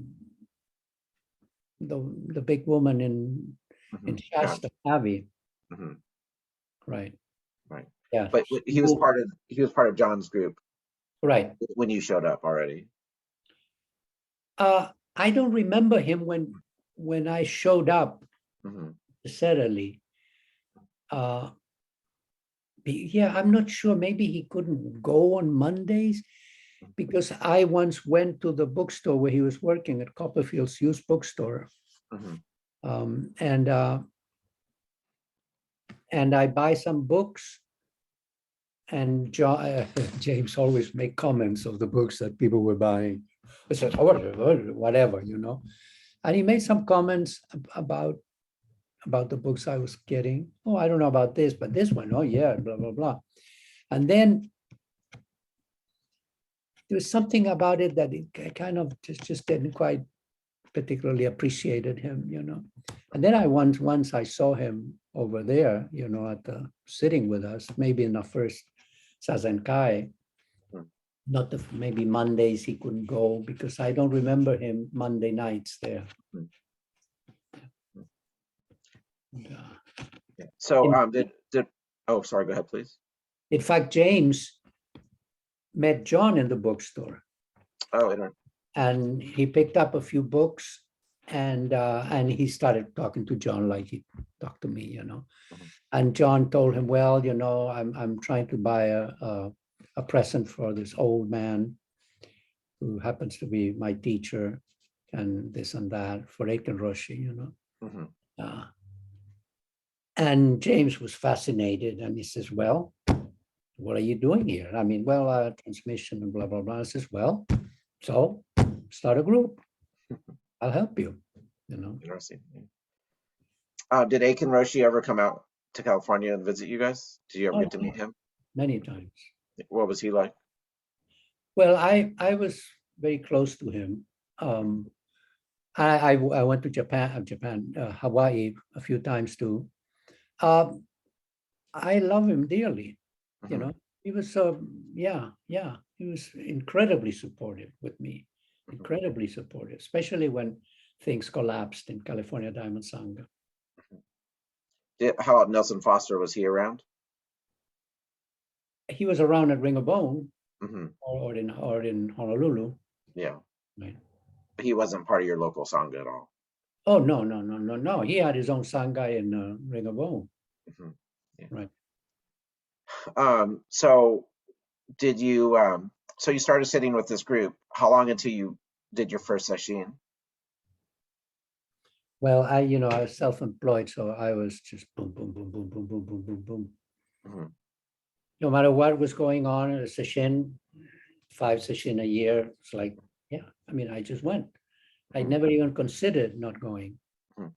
big woman in Shasta, Abbey. Mm-hmm. Right. Yeah. But he was part of John's group. Right. When you showed up already. I don't remember him when I showed up necessarily. Yeah, I'm not sure. Maybe he couldn't go on Mondays because I once went to the bookstore where he was working at Copperfield's used bookstore. Mm-hmm. And I buy some books, and James always make comments of the books that people were buying. I said, oh, whatever, you know. And he made some comments about the books I was getting. Oh, I don't know about this, but this one, oh yeah, blah, blah, blah. And then there was something about it that it kind of just didn't quite particularly appreciated him, you know. And then once I saw him over there, you know, at the sitting with us, maybe in the first Sazenkai, maybe Mondays he couldn't go because I don't remember him Monday nights there. Yeah. So oh, sorry, go ahead, please. In fact, James met John in the bookstore. Oh, I don't. And he picked up a few books and he started talking to John like he talked to me, you know. Mm-hmm. And John told him, well, you know, I'm trying to buy a present for this old man who happens to be my teacher and this and that for Aitken Roshi, you know. Mm-hmm. And James was fascinated and he says, well, what are you doing here? I mean, well, transmission and blah, blah, blah. I says, well, so start a group. I'll help you, you know. Interesting. Did Aitken Roshi ever come out to California and visit you guys? Did you ever get to meet him? Many times. What was he like? Well, I was very close to him. I went to Japan, Hawaii a few times too. I love him dearly. Mm-hmm. You know, he was he was incredibly supportive with me, incredibly supportive, especially when things collapsed in California Diamond Sangha. How about Nelson Foster? Was he around? He was around at Ring of Bone Hmm. or in Honolulu. Yeah. Right. He wasn't part of your local Sangha at all. Oh, no. He had his own Sangha in Ring of Bone. Hmm. Yeah. Right. So did you, so you started sitting with this group. How long until you did your first sesshin? Well, I was self-employed, so I was just boom, boom, boom, boom, boom, boom, boom, boom, boom. Hmm. No matter what was going on, a sesshin, 5 sesshin a year. It's like, yeah, I mean, I just went. I Hmm. never even considered not going. Hmm.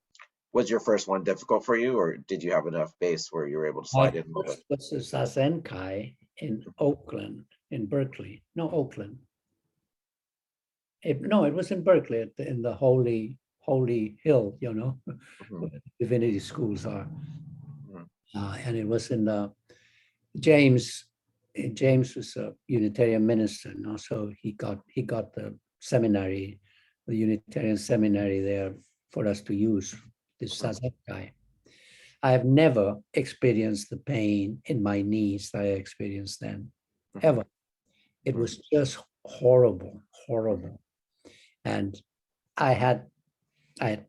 Was your first one difficult for you, or did you have enough base where you were able to My slide in a little bit? first was a Zazenkai in Oakland, in Berkeley. No, Oakland. No, it was in Berkeley, in the Holy Hill, Hmm. where the divinity schools are. Hmm. And it was in the James. James was a Unitarian minister, so he got the seminary, the Unitarian seminary there for us to use this Zazenkai. I have never experienced the pain in my knees that I experienced then, ever. It was just horrible, horrible. And I had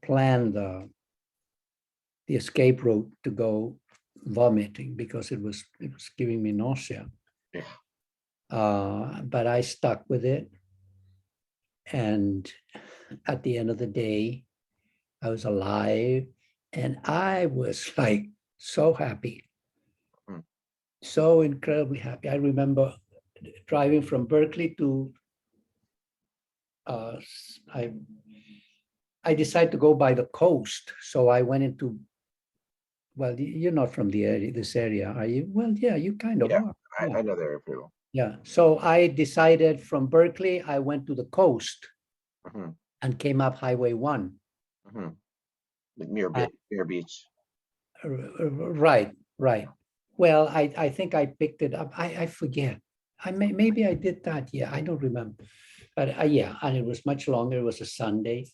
planned the escape route to go vomiting because it was giving me nausea. Yeah. But I stuck with it. And at the end of the day, I was alive and I was like so happy, Hmm. so incredibly happy. I remember driving from Berkeley to, I decided to go by the coast. So I went into, well, you're not from this area, are you? Well, yeah, you kind of Yeah, are. Yeah. I know the area pretty well. Yeah. So I decided from Berkeley, I went to the coast Hmm. and came up Highway 1. Hmm. Like near beach. Right, right. Well, I think I picked it up. I forget. Maybe I did that. Yeah, I don't remember. But yeah, and it was much longer. It was a Sunday,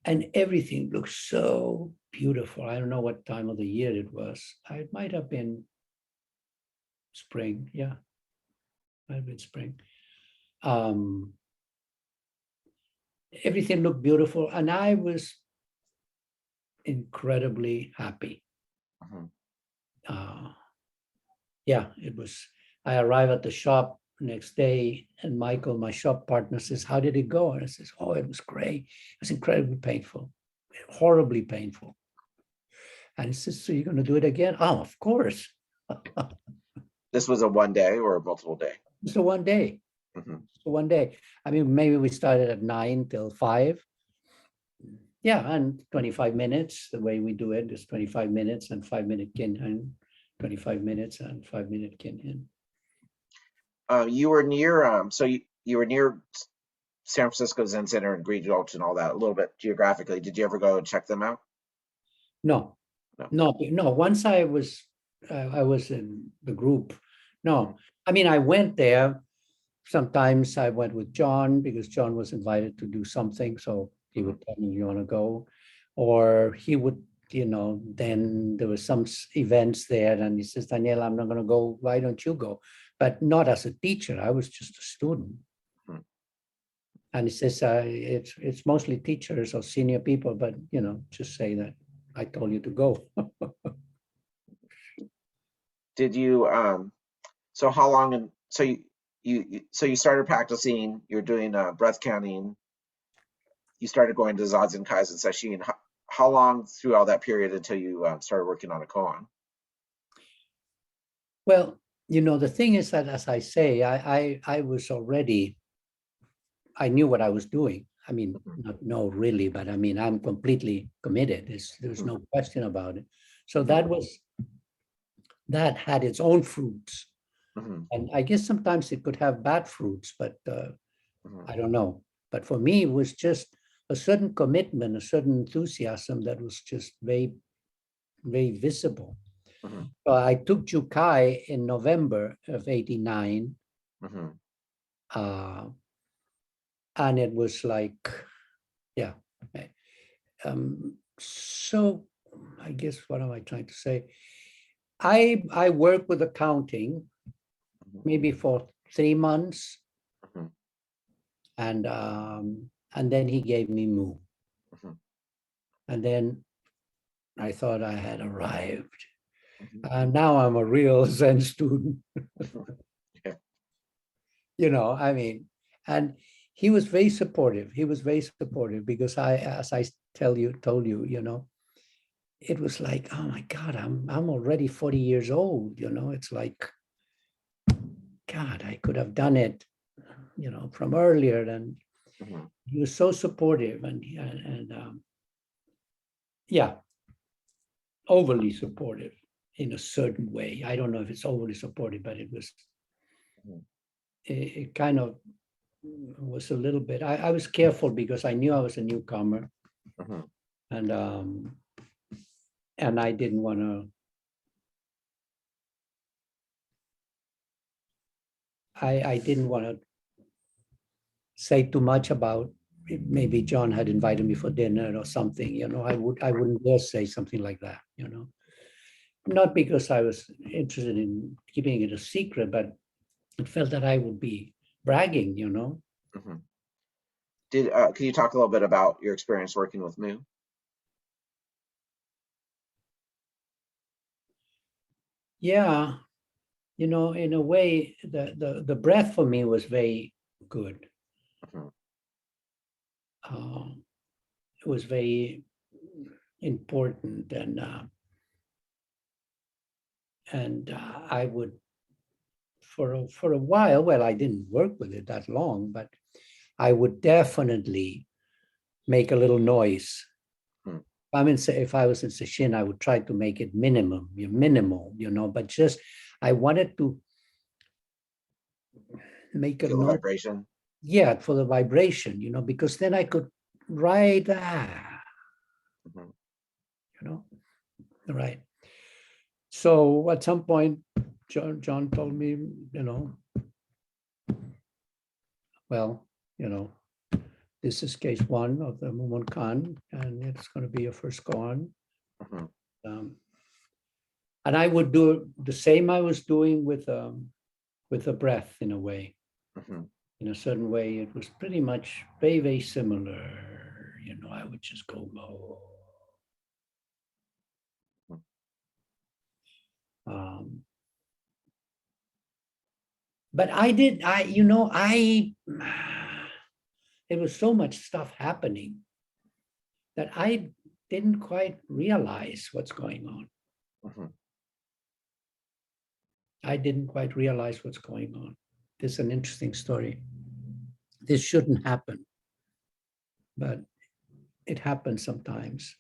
and everything looked so beautiful. I don't know what time of the year it was. It might have been spring. Yeah, might have been spring. Um, Everything looked beautiful, and I was incredibly happy. Hmm. Yeah, it was. I arrived at the shop next day, and Michael, my shop partner, says, "How did it go?" And I says, "Oh, it was great. It was incredibly painful, horribly painful." And he says, "So you're going to do it again?" "Oh, of course." This was a one day or a multiple day? So one day. Hmm. So one day. I mean, maybe we started at 9 till 5. Yeah, and 25 minutes. The way we do it is 25 minutes and 5-minute kin, and 25 minutes and 5-minute kin in. You were near, so you were near San Francisco Zen Center and Green Gulch and all that a little bit geographically. Did you ever go and check them out? No, No. no. Once I was in the group. No, I mean, I went there. Sometimes I went with John because John was invited to do something. So he would tell me, "You want to go?" Or he would, then there were some events there and he says, "Daniel, I'm not going to go. Why don't you go?" But not as a teacher. I was just a student. Hmm. And he says, it's mostly teachers or senior people, but, just say that I told you to go. Did you, so how long, and so you started practicing, you're doing breath counting, you started going to Zazen, Kaizen, Sesshin. How long through all that period until you started working on a koan? Well, the thing is that, as I say, I was already, I knew what I was doing. I mean, not no, really, but I mean, I'm completely committed. There's no question about it. So that had its own fruits. Hmm. And I guess sometimes it could have bad fruits, but Hmm. I don't know. But for me, it was just a certain commitment, a certain enthusiasm that was just very, very visible. Hmm. So I took Jukai in November of '89. Hmm. And it was like, yeah. So I guess, what am I trying to say? I worked with accounting maybe for 3 months, Mhm. and then he gave me Mu. Mhm. And then I thought I had arrived. Mhm. And now I'm a real Zen student. Yeah. You know, I mean, and he was very supportive. He was very supportive because as I told you, you know, it was like, oh my God, I'm already 40 years old. You know, it's like, God, I could have done it, you know, from earlier. And Mhm. he was so supportive, and yeah, overly supportive in a certain way. I don't know if it's overly supportive, but it was, Mhm. it kind of was a little bit, I was careful because I knew I was a newcomer, Mhm. and I didn't want to, I didn't want to say too much about it. Maybe John had invited me for dinner or something, you know, I wouldn't dare say something like that, you know, not because I was interested in keeping it a secret, but it felt that I would be bragging, you know. Mhm. Can you talk a little bit about your experience working with Mu? Yeah, you know, in a way, the breath for me was very good. Mhm. It was very important, and I would for a while. Well, I didn't work with it that long, but I would definitely make a little noise. Mhm. I mean, say if I was in sesshin, I would try to make it minimal, you know, but just I wanted to make a Feel the noise, vibration. yeah, for the vibration, you know, because then I could write, Mhm. you know, right. So at some point, John told me, you know, well, you know, this is case one of the Mumon Khan, and it's going to be your first koan. Mhm. And I would do the same I was doing with the breath in a way. Mhm. In a certain way, it was pretty much very similar. You know, I would just go, oh. But there was so much stuff happening that I didn't quite realize what's going on. Mhm. I didn't quite realize what's going on. This is an interesting story. This shouldn't happen, but it happens sometimes.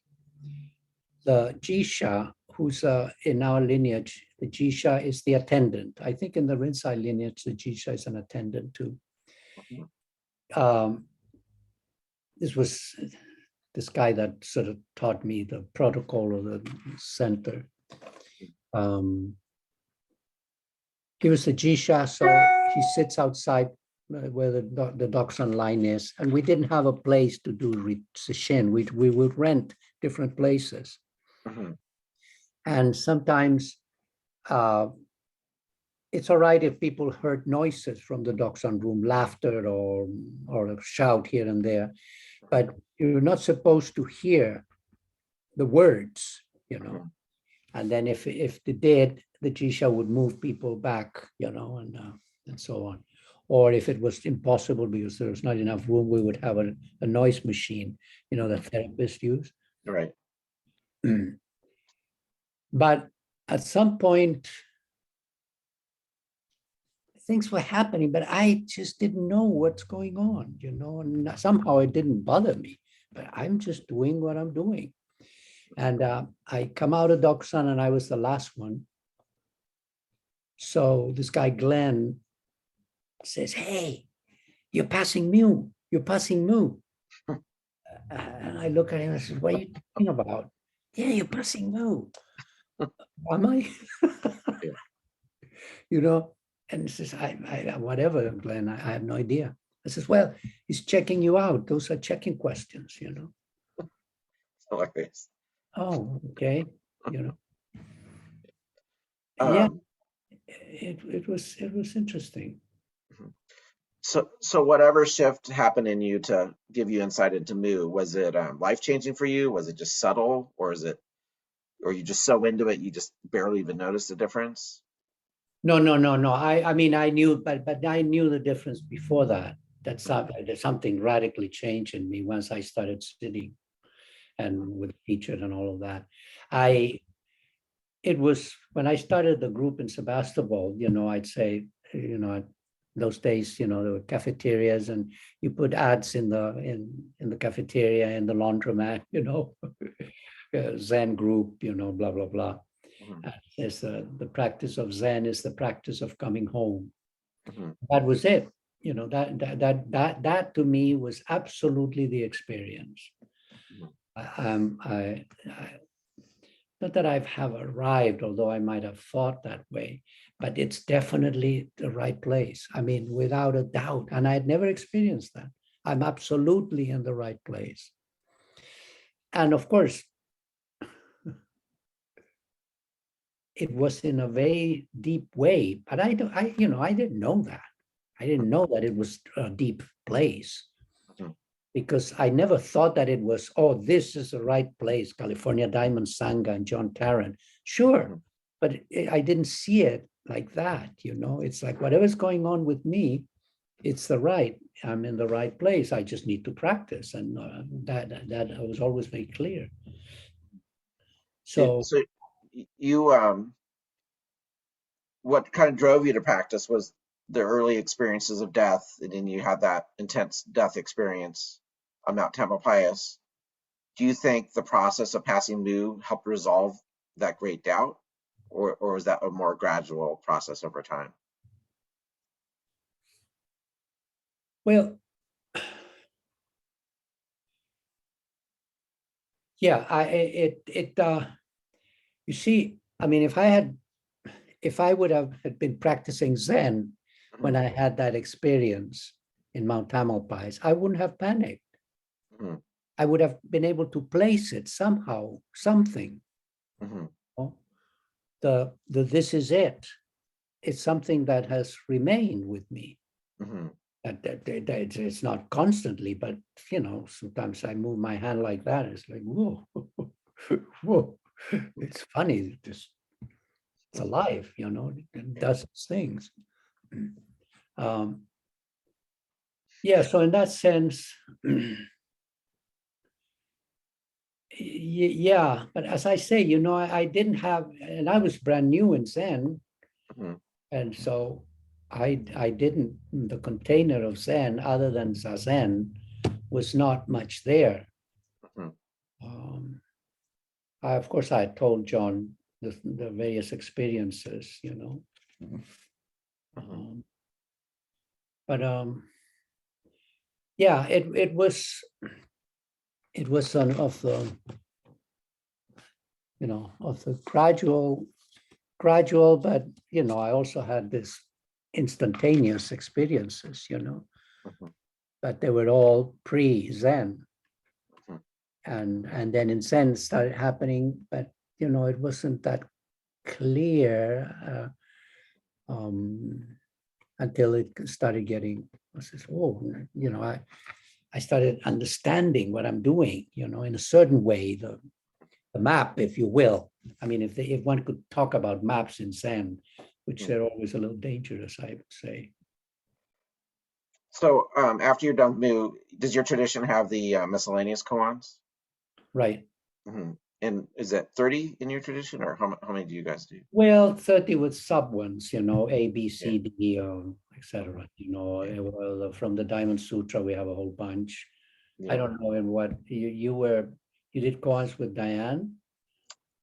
The Jisha, who's in our lineage, the Jisha is the attendant. I think in the Rinzai lineage, the Jisha is an attendant too. Mhm. This was this guy that sort of taught me the protocol of the center. He was the Jisha, so he sits outside where the Doksan line is, and we didn't have a place to do sesshin. We would rent different places, Mhm. and sometimes it's all right if people heard noises from the Doksan room, laughter or a shout here and there, but you're not supposed to hear the words, you know. Mhm. And then if they did, the Jisha would move people back, you know, and so on. Or if it was impossible because there was not enough room, we would have a noise machine, you know, that therapists use. Right. But at some point, things were happening, but I just didn't know what's going on, you know, and somehow it didn't bother me, but I'm just doing what I'm doing. And I come out of Doksan and I was the last one. So this guy, Glenn, says, hey, you're passing Mu. You're passing Mu. And I look at him and I said, what are you talking about? Yeah, you're passing Mu. Am I? Yeah. You know, and he says, whatever, Glenn, I have no idea. I says, well, he's checking you out. Those are checking questions, you know. Hilarious. Oh, okay. You know, yeah, Um, it was interesting. so whatever shift happened in you to give you insight into Mu, was it life changing for you? Was it just subtle, or or you just so into it you just barely even noticed the difference? No, no, no, no. I mean, I knew, but I knew the difference before that. There's something radically changed in me once I started sitting and with the teacher and all of that. It was when I started the group in Sebastopol, I'd say, those days, there were cafeterias and you put ads in the cafeteria, in the laundromat, Zen group, blah, blah, blah. Mhm, There's the practice of Zen is the practice of coming home. mhm, That was it. That to me was absolutely the experience. mhm, I not that I have arrived, although I might have thought that way, but it's definitely the right place. I mean, without a doubt. And I had never experienced that. I'm absolutely in the right place. And of course, it was in a very deep way, but I didn't know that. I didn't know that it was a deep place mhm, because I never thought that it was, oh, this is the right place, California Diamond Sangha and John Tarrant. Sure, mhm, but I didn't see it like that. It's like whatever's going on with me, I'm in the right place. I just need to practice, and that was always very clear. So So you what kind of drove you to practice was the early experiences of death, and then you had that intense death experience on Mount Tamalpais. Do you think the process of passing Mu helped resolve that great doubt, or is that a more gradual process over time? well, yeah, you see, I mean, if I would have had been practicing Zen when Mhm, I had that experience in Mount Tamalpais, I wouldn't have panicked. mhm, I would have been able to place it somehow, something. mhm, you know? The this is it. It's something that has remained with me. mhm. It's not constantly, but sometimes I move my hand like that. It's like, whoa, whoa. It's funny. It's alive, it does its things. Um, yeah, so in that sense, yeah, but as I say, I didn't have, and I was brand new in Zen, Mhm, and so I didn't, the container of Zen, other than Zazen, was not much there. mhm, Um, of course, I had told John the various experiences, mhm, um, but yeah, it was sort of the of the gradual, but I also had this instantaneous experiences, mhm, but they were all pre-Zen, mhm. and then in Zen started happening, but it wasn't that clear until it started getting. I says, oh, I started understanding what I'm doing, in a certain way, the map, if you will. I mean, if one could talk about maps in Zen, which they're always a little dangerous, I would say. So after you're done with Mu, does your tradition have the miscellaneous koans? Right. Mhm. And is that 30 in your tradition, or how many do you guys do? Well, 30 with sub ones, A, B, Yeah, C, D, etc. yeah, Well, from the Diamond Sutra, we have a whole bunch. I yeah. don't know in what you did koans with Diane?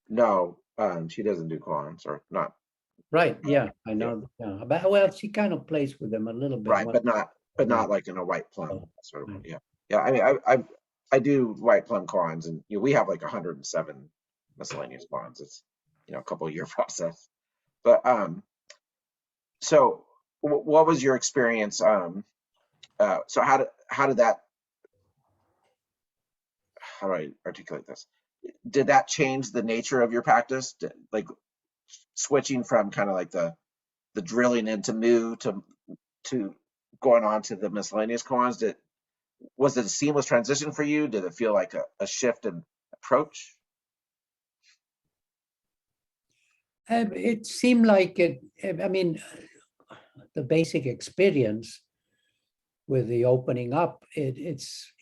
No, she doesn't do koans, or not. Right. Yeah, I Yeah, know. Yeah. But well, she kind of plays with them a little bit. right, but Yeah. not like in a white plum Oh, sort of. right. Yeah, yeah. I mean, I do white plum koans, and we have like 107 miscellaneous koans. It's a couple year process. But so what was your experience? So how did that? How do I articulate this? did that change the nature of your practice? Like switching from kind of like the drilling into mu to going on to the miscellaneous koans? Was it a seamless transition for you? Did it feel like a shift in approach? It seemed like it, I mean, the basic experience with the opening up, it's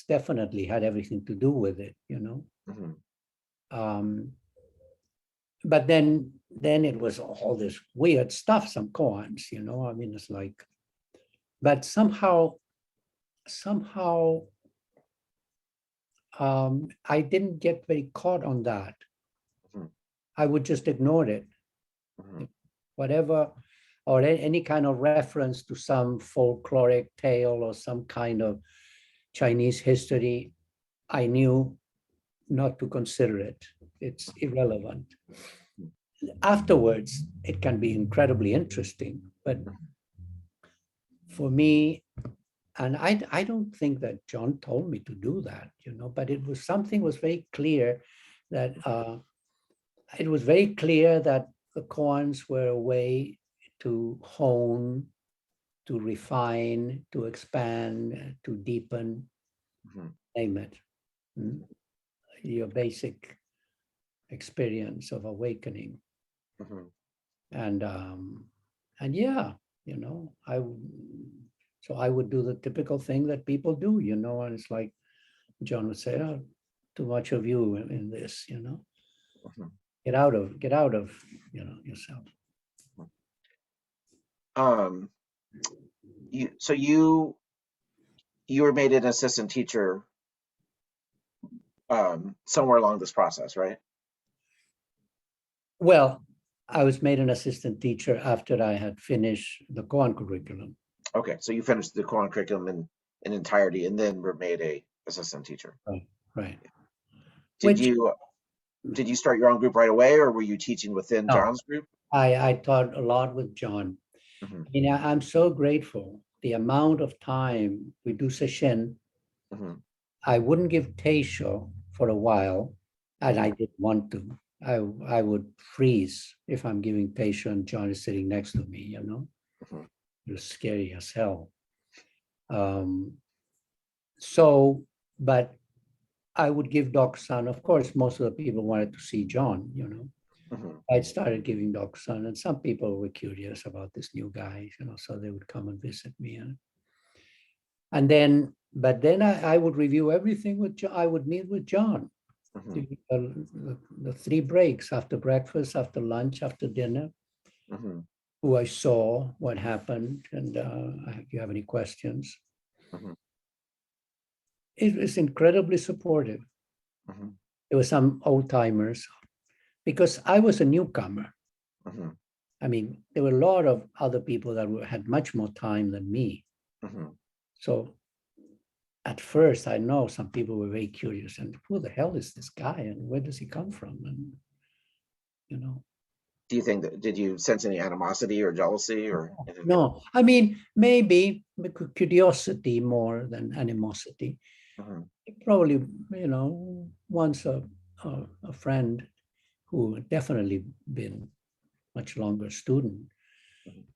definitely had everything to do with it, you know. Mm-hmm. But then it was all this weird stuff, some koans, you know. I mean, it's like, but somehow I didn't get very caught on that. Mm-hmm. I would just ignore it. Mm-hmm. Whatever, or any kind of reference to some folkloric tale or some kind of Chinese history, I knew not to consider it. It's irrelevant. Afterwards, it can be incredibly interesting, but for me, and I don't think that John told me to do that, you know, but it was something was very clear that the koans were a way to hone, to refine, to expand, to deepen, name it, your basic experience of awakening. And yeah, you know, I would do the typical thing that people do, you know, and it's like John would say, "Oh, too much of you in this, you know, get out of, you know, yourself." You were made an assistant teacher somewhere along this process, right? Well, I was made an assistant teacher after I had finished the koan curriculum. Okay, so you finished the koan curriculum in entirety, and then were made a assistant teacher. Right. Did you start your own group right away, or were you teaching within John's group? I taught a lot with John. You know, I'm so grateful. The amount of time we do sesshin, I wouldn't give teisho for a while, and I didn't want to. I would freeze if I'm giving teisho and John is sitting next to me, you know. It was scary as hell. But I would give Dokusan. Of course, most of the people wanted to see John, you know. I started giving Dokusan, and some people were curious about this new guy, you know, so they would come and visit me. And then I would review everything with John. I would meet with John. The 3 breaks, after breakfast, after lunch, after dinner, who I saw, what happened, and if you have any questions. It was incredibly supportive. There were some old timers, because I was a newcomer. I mean, there were a lot of other people that had much more time than me. So at first, I know some people were very curious, and who the hell is this guy, and where does he come from? And, you know. Do you think did you sense any animosity or jealousy or anything? No, I mean, maybe curiosity more than animosity. Probably, you know, once a friend who had definitely been much longer student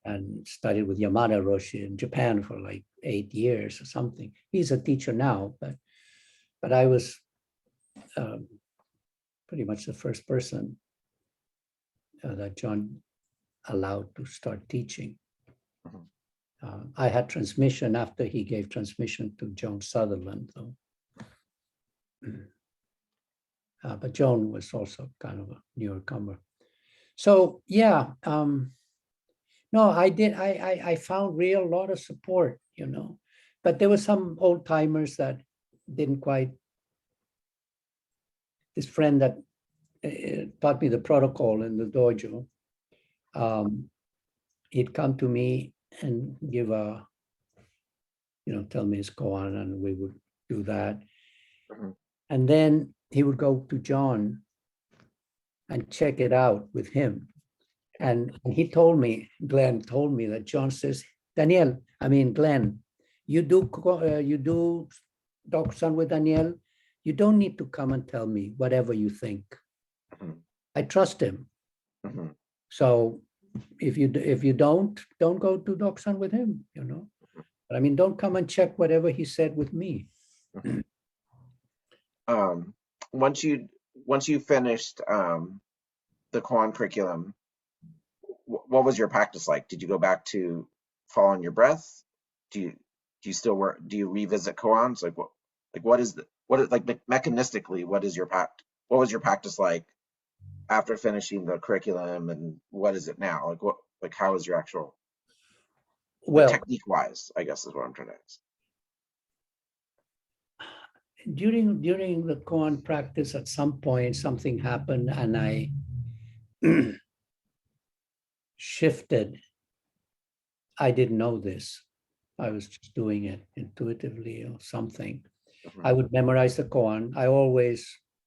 and studied with Yamada Roshi in Japan for like 8 years or something. He's a teacher now, but I was pretty much the first person that John allowed to start teaching. I had transmission after he gave transmission to Joan Sutherland, though. But Joan was also kind of a newcomer. So yeah, no, I found real lot of support, you know, but there were some old timers that didn't quite. This friend that taught me the protocol in the dojo, he'd come to me and give tell me his koan, and we would do that. And then he would go to John and check it out with him. And he told me, Glenn told me that John says, Glenn, you do Dokusan with Daniel, you don't need to come and tell me whatever you think. Mhm. I trust him. Mhm. So if you don't go to Doksan with him, But I mean, don't come and check whatever he said with me. Mhm. Um, once you finished the koan curriculum, what was your practice like? Did you go back to following your breath? Do you still work? Do you revisit koans? What is mechanistically, what is your what was your practice like after finishing the curriculum, and what is it now? How is your actual, Well, technique wise, I guess is what I'm trying to ask. during the koan practice, at some point something happened and I shifted. I didn't know this. I was just doing it intuitively or something. Mhm. I would memorize the koan.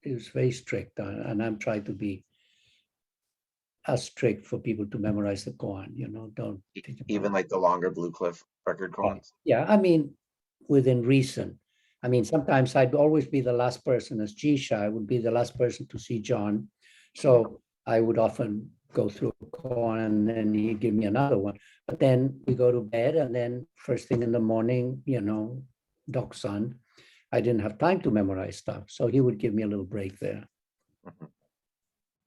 It was very strict, and I'm trying to be as strict for people to memorize the koan, don't think about Even like the longer Blue Cliff record koans. Yeah, I mean, within reason. I mean, sometimes I'd always be the last person as Jisha. I would be the last person to see John. So I would often go through a koan and then he'd give me another one. But then we go to bed and then first thing in the morning, Doksan, I didn't have time to memorize stuff. So he would give me a little break there Mhm.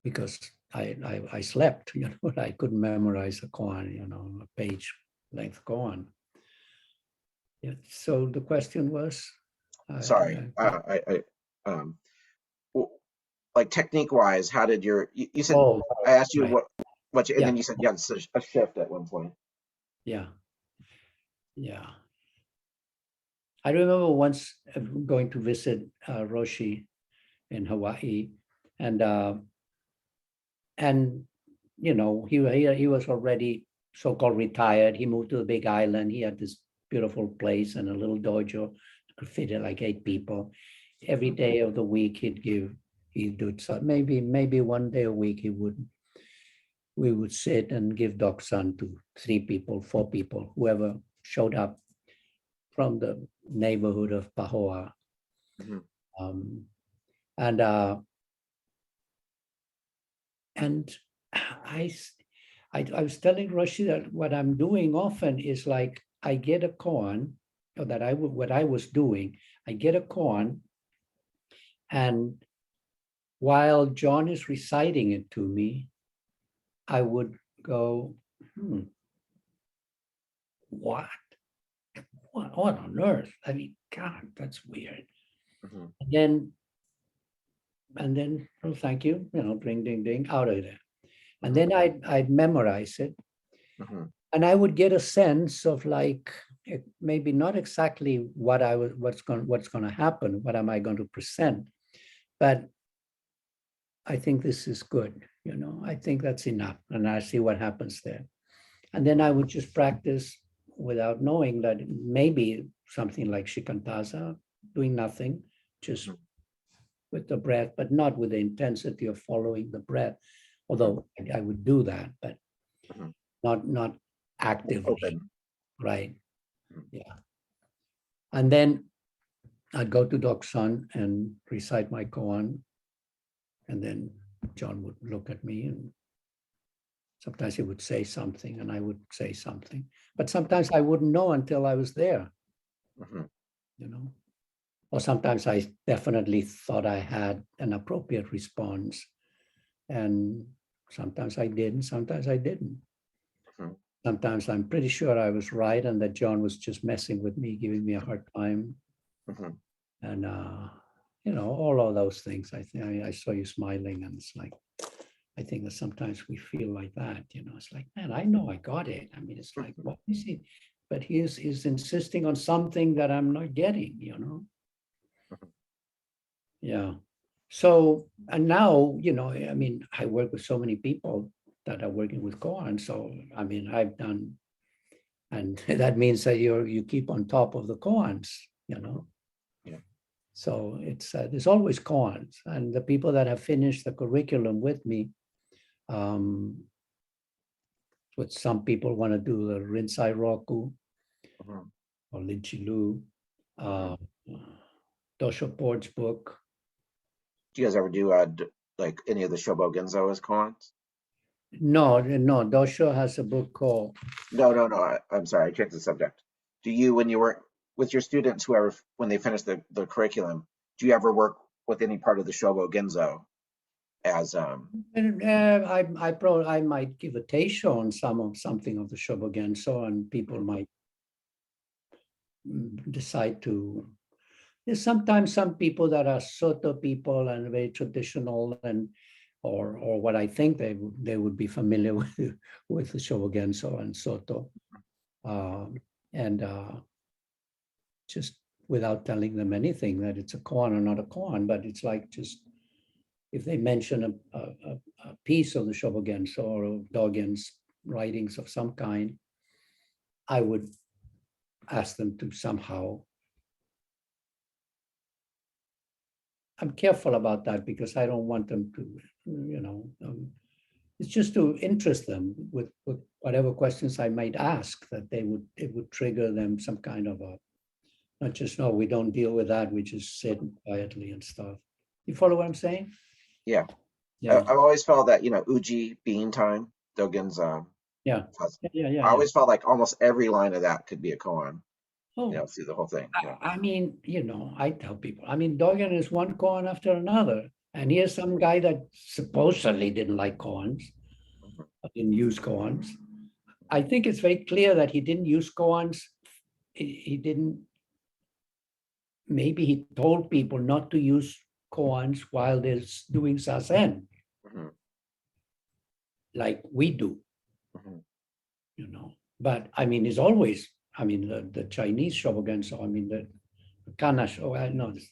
because I slept, I couldn't memorize a koan, a page length koan. Yeah. So the question was, Sorry, um, like technique wise, how did you said, oh, I asked you right. and Yeah, then you said, yeah, it's a shift at one point. yeah, yeah. I remember once going to visit Roshi in Hawaii, and and he was already so-called retired. He moved to the Big Island. He had this beautiful place and a little dojo, could fit like 8 people. Every day of the week he'd do so. Maybe one day a week we would sit and give Doksan to 3 people, 4 people, whoever showed up from the neighborhood of Pahoa. Mhm. Um, and uh, and I, I was telling Roshi that what I'm doing often is like I get a koan, or what I was doing, I get a koan, and while John is reciting it to me, I would go, what? What on earth? I mean, God, that's weird. Mhm. And then, oh, thank you, ding, ding, ding, out of there. And Mhm. then I'd memorize it, Mhm. and I would get a sense of like maybe not exactly what's going to happen, what am I going to present, but I think this is good. I think that's enough, and I see what happens there. And then I would just practice without knowing that maybe something like shikantaza, doing nothing, just Mhm. with the breath, but not with the intensity of following the breath. Mhm. Although I would do that, but Mhm. not actively, Open. right? Mhm. Yeah. And then I'd go to Doksan and recite my koan, and then John would look at me, and sometimes he would say something, and I would say something, but sometimes I wouldn't know until I was there, Mhm. Or sometimes I definitely thought I had an appropriate response, and sometimes I didn't, sometimes I didn't. Mhm. Sometimes I'm pretty sure I was right and that John was just messing with me, giving me a hard time. Mhm. And, all of those things. I think I saw you smiling, and it's like, I think that sometimes we feel like that, it's like, man, I know I got it. I mean, it's like, what is it? But he's insisting on something that I'm not getting. Mhm. Yeah. So, and now, I mean, I work with so many people that are working with koan. So, I mean, I've done, and that means that you keep on top of the koans, Yeah. So there's always koans, and the people that have finished the curriculum with me, what some people want to do the Rinsai Roku Mhm. or Linchilu. Mhm. Dosho Port's book. Do you guys ever do like any of the Shobo Genzo as koans? No, Dosho has a book called. No. I'm sorry, I changed the subject. Do you, when you work with your students, whoever, when they finish the curriculum, do you ever work with any part of the Shobo Genzo as I might give a teisho on something of the Shobogen, so and people might decide to. There's sometimes some people that are Soto people and very traditional, and or what I think they would be familiar with the Shobogenso and Soto, and just without telling them anything that it's a koan or not a koan, but it's like just if they mention a piece of the Shobogenso or of Dogen's writings of some kind, I would ask them to somehow. I'm careful about that because I don't want them to, it's just to interest them with whatever questions I might ask, that it would trigger them some kind of a, not just, no, we don't deal with that, we just sit quietly and stuff. You follow what I'm saying? Yeah. Yeah. I've always felt that, Uji being time, Dogen's Yeah. I always felt like almost every line of that could be a koan, Oh, through the whole thing. Yeah. I mean, I tell people, Dogen is one koan after another. And here's some guy that supposedly didn't like koans, didn't use koans. I think it's very clear that he didn't use koans. He didn't, maybe he told people not to use koans while they're doing sasen, like we do, But it's always, the Chinese Shobogenso, the Kanash, no, this is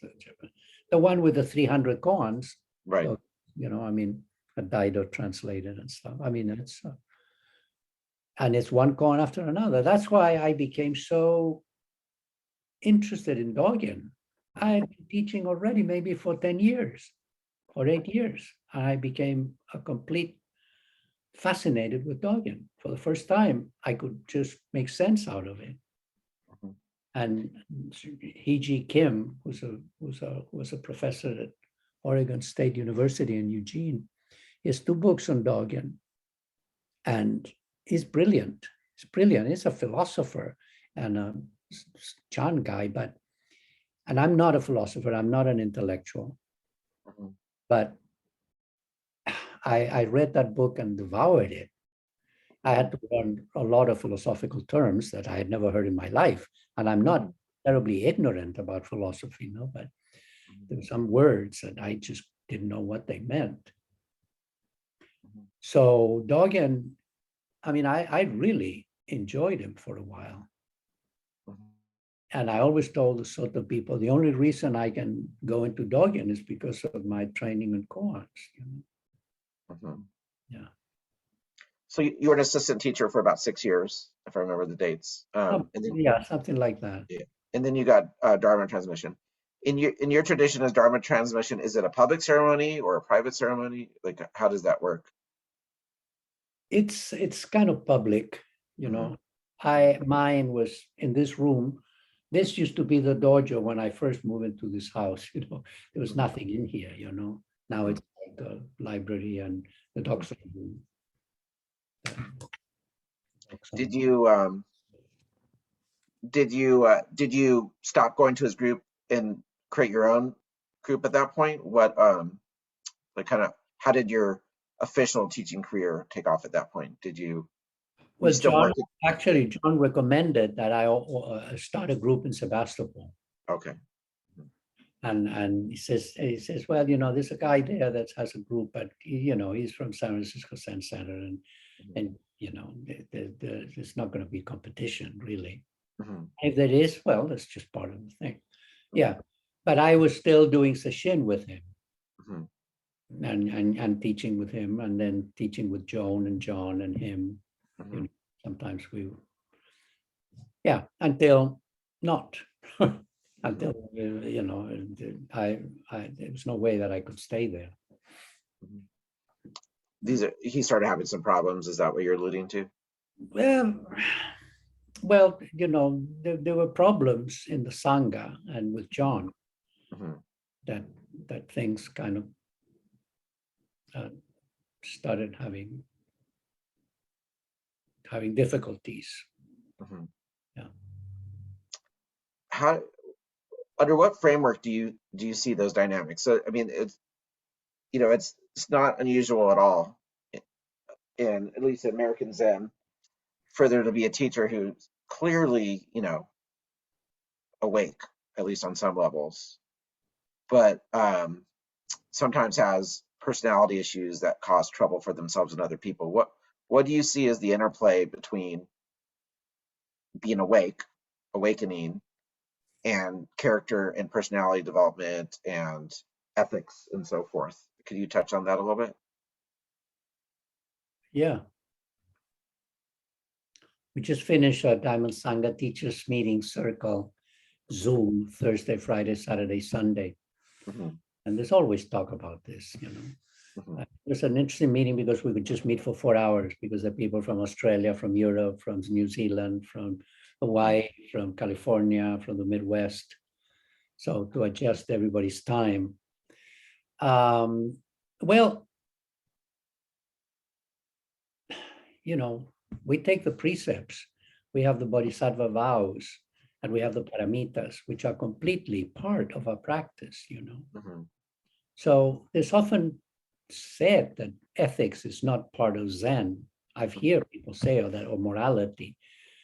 the one with the 300 koans, Right. So, a Daido translated and stuff. It's and it's one koan after another. That's why I became so interested in Dogen. I had been teaching already maybe for 10 years or 8 years. And I became a complete fascinated with Dogen. For the first time, I could just make sense out of it. And Hee-Ji Kim was a professor at Oregon State University in Eugene. He has 2 books on Dogen, and he's brilliant. He's brilliant. He's a philosopher and a Chan guy, and I'm not a philosopher. I'm not an intellectual, but I read that book and devoured it. I had to learn a lot of philosophical terms that I had never heard in my life. And I'm not terribly ignorant about philosophy, but there were some words that I just didn't know what they meant. So Dogen, I really enjoyed him for a while. And I always told the Soto people, the only reason I can go into Dogen is because of my training in koans. Yeah. So you were an assistant teacher for about 6 years, if I remember the dates. And then, something like that. Yeah. And then you got Dharma transmission. In your tradition as Dharma transmission, is it a public ceremony or a private ceremony? Like, how does that work? It's kind of public, Mine was in this room. This used to be the dojo when I first moved into this house. There was nothing in here. Now it's like the library and the doctor room. Did you stop going to his group and create your own group at that point? What how did your official teaching career take off at that point? Did you? Well, John recommended that I start a group in Sebastopol. Okay. And he says, well, there's a guy there that has a group, but he's from San Francisco Zen Center, and there's not going to be competition really. If there is, well, that's just part of the thing. Yeah, but I was still doing sesshin with him, and teaching with him, and then teaching with Joan and John and him. Sometimes until not. Until there was no way that I could stay there. He started having some problems. Is that what you're alluding to? Well, there were problems in the Sangha and with John. Mhm. that things kind of started having difficulties. Mhm. Yeah. How, under what framework do you see those dynamics? So, I mean, it's not unusual at all in at least American Zen for there to be a teacher who's clearly, awake, at least on some levels, but sometimes has personality issues that cause trouble for themselves and other people. What do you see as the interplay between being awake, awakening, and character and personality development and ethics and so forth? Could you touch on that a little bit? Yeah. We just finished a Diamond Sangha teachers meeting circle, Zoom, Thursday, Friday, Saturday, Sunday. Mhm. And there's always talk about this, Mhm. It was an interesting meeting because we could just meet for 4 hours because there are people from Australia, from Europe, from New Zealand, from Hawaii, from California, from the Midwest. So to adjust everybody's time. Well, we take the precepts. We have the bodhisattva vows and we have the paramitas, which are completely part of our practice, Mhm. So it's often said that ethics is not part of Zen. I've heard people say that, or morality.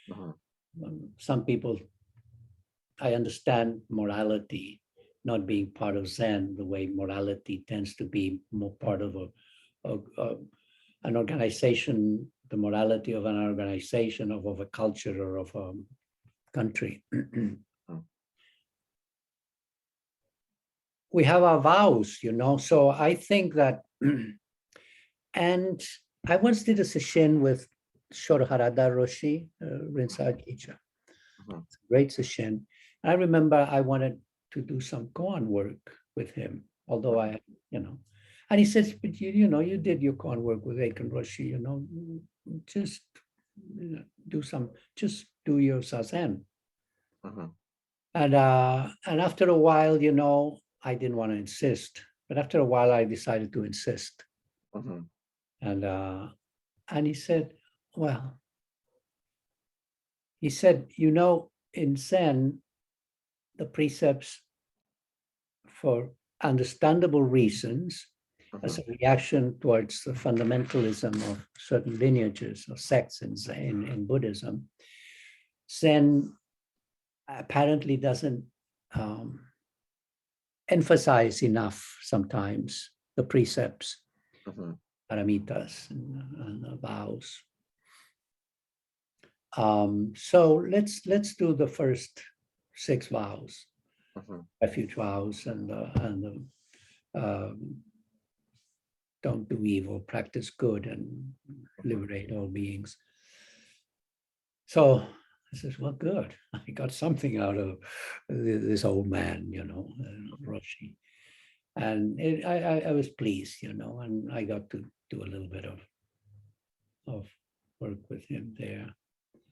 Mhm. Some people, I understand morality not being part of Zen, the way morality tends to be more part of an organization, the morality of an organization, of a culture, or of a country. Mhm. We have our vows, so I think that, and I once did a sesshin with Shorharada Roshi, Rinsa Kicha. Mhm. Great sesshin. I remember I wanted to do some koan work with him, although and he says, but you did your koan work with Aitken Roshi, just just do your sazen. Mhm. And after a while, I didn't want to insist, but after a while, I decided to insist. Mhm. And he said, well, in Zen, the precepts, for understandable reasons, as Mhm. a reaction towards the fundamentalism of certain lineages or sects in Buddhism, Zen apparently doesn't emphasize enough sometimes the precepts, Mhm. paramitas, and the vows. So let's do the first 6 vows, Mhm. refuge vows, and don't do evil, practice good, and liberate all beings. So I says, well, good. I got something out of this old man, Roshi. And I was pleased, and I got to do a little bit of work with him there.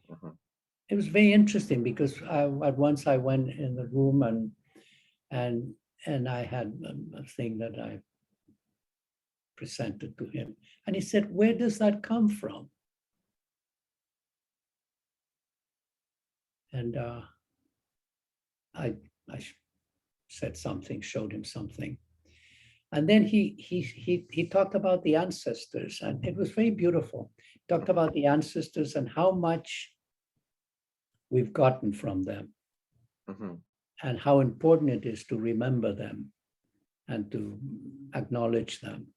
Mhm. It was very interesting because at once I went in the room and I had a thing that I presented to him. And he said, where does that come from? And I said something, showed him something. And then he talked about the ancestors, and it was very beautiful. He talked about the ancestors and how much we've gotten from them, Mhm. and how important it is to remember them and to acknowledge them.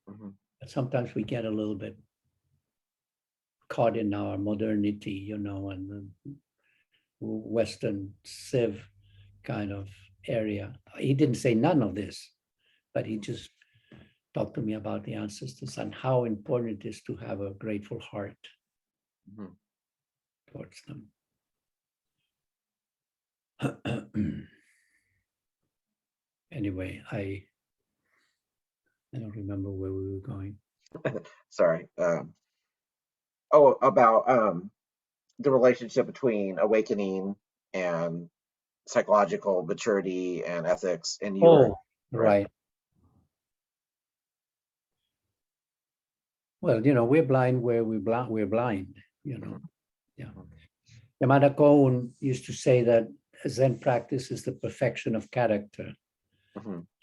Mhm. But sometimes we get a little bit caught in our modernity, and the Western civ kind of area. He didn't say none of this, but he just talked to me about the ancestors and how important it is to have a grateful heart Mhm. towards them. Anyway, I don't remember where we were going. Sorry. About the relationship between awakening and psychological maturity and ethics, and you were Oh, right. Well, we're blind where we're blind, Yeah. Yamada Koun used to say that Zen practice is the perfection of character.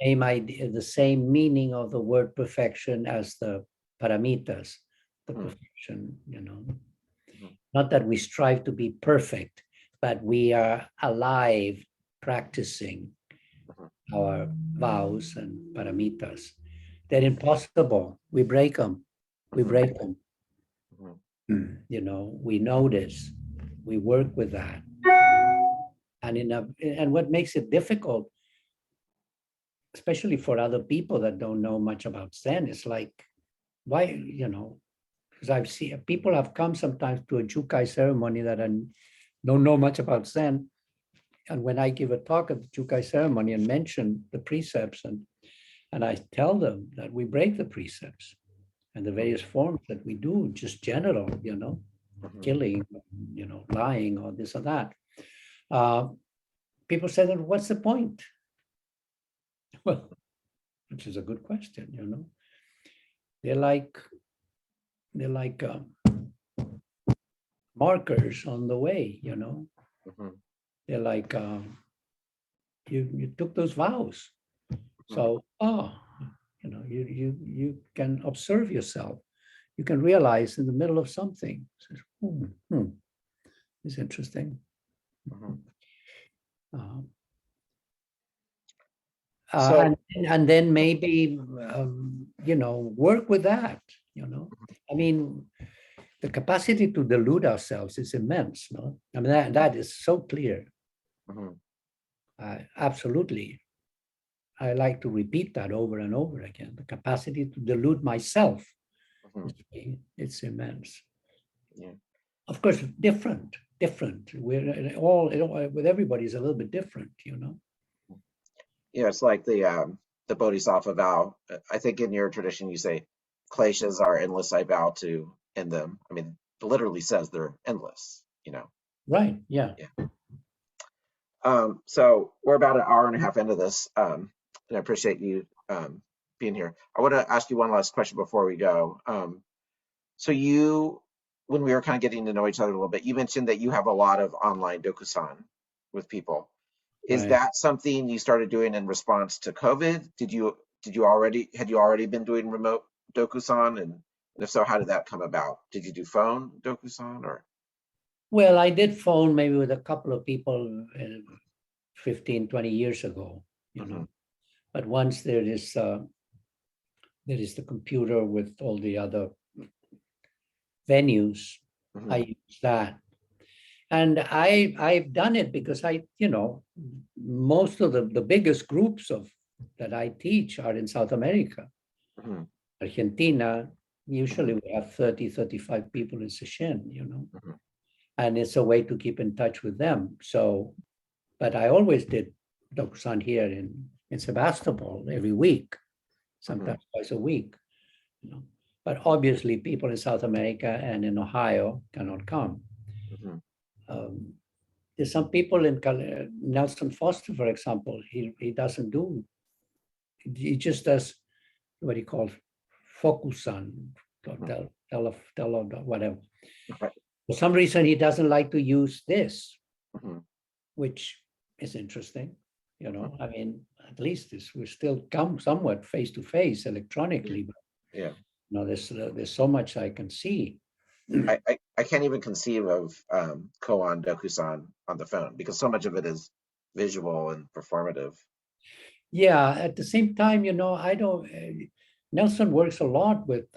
Same idea, the same meaning of the word perfection as the paramitas, the perfection, Not that we strive to be perfect, but we are alive practicing our vows and paramitas. They're impossible. We break them. We break them. We notice. We work with that. And what makes it difficult, especially for other people that don't know much about Zen, is like, why, because I've seen people have come sometimes to a Jukai ceremony that don't know much about Zen. And when I give a talk at the Jukai ceremony and mention the precepts, and I tell them that we break the precepts and the various forms that we do, just general, killing, lying or this or that. People say that, what's the point? Well, which is a good question, They're like markers on the way, They're like, you took those vows. So, you can observe yourself. You can realize in the middle of something. It's interesting. And then maybe, work with that, I mean, the capacity to delude ourselves is immense, no? I mean, that is so clear. Absolutely. I like to repeat that over and over again. The capacity to delude myself, it's immense. Yeah. Of course, different. We're all, with everybody is a little bit different, Yeah, it's like the Bodhisattva vow. I think in your tradition you say, "Kleshas are endless. I vow to end them." I mean, it literally says they're endless. Right. Yeah. So we're about an hour and a half into this, and I appreciate you being here. I want to ask you one last question before we go. So when we were kind of getting to know each other a little bit, you mentioned that you have a lot of online dokusan with people. Is that something you started doing in response to COVID? Had you already been doing remote dokusan, and if so, how did that come about? Did you do phone dokusan or? Well, I did phone maybe with a couple of people 15, 20 years ago, But once there is the computer with all the other venues, I use that. And I've done it because most of the biggest groups that I teach are in South America. Argentina, usually we have 30, 35 people in sesshin, And it's a way to keep in touch with them. So, but I always did dokusan here in Sebastopol every week, sometimes twice a week, But obviously people in South America and in Ohio cannot come. There's some people in Nelson Foster, for example, he doesn't do, he just does what he calls fokusan, whatever. For some reason, he doesn't like to use this, which is interesting. I mean, at least we're still come somewhat face to face electronically, but there's so much I can see. I can't even conceive of koan dokusan on the phone because so much of it is visual and performative. Yeah, at the same time, I don't. Nelson works a lot with.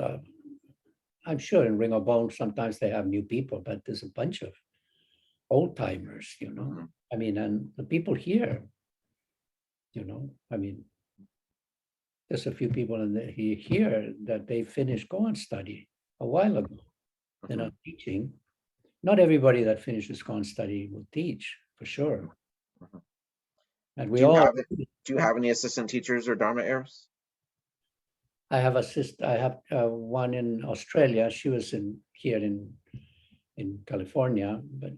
I'm sure in Ring of Bones sometimes they have new people, but there's a bunch of old timers. I mean, and the people here. I mean, there's a few people here that they finished koan study a while ago. They're not teaching. Not everybody that finishes koan study will teach, for sure. And do you have any assistant teachers or Dharma heirs? I have one in Australia. She was here in California, but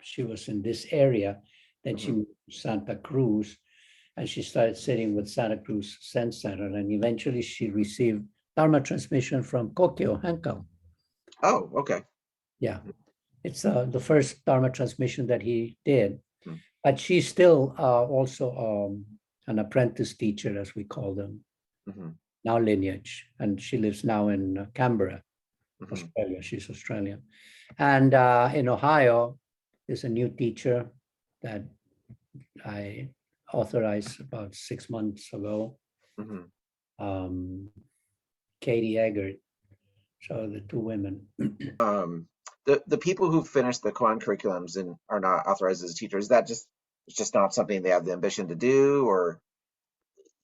she was in this area. Then she Mhm. moved to Santa Cruz, and she started sitting with Santa Cruz Zen Center. And eventually she received Dharma transmission from Kokyo Hanko. Oh, okay. Yeah, it's the first Dharma transmission that he did. Mhm. But she's still also an apprentice teacher, as we call them, Mhm. now lineage. And she lives now in Canberra, Mhm. Australia. She's Australian. And in Ohio, there's a new teacher that I authorized about 6 months ago, Mhm. Katie Eggert. So the two women. The people who finish the koan curriculums and are not authorized as teachers, that just it's just not something they have the ambition to do, or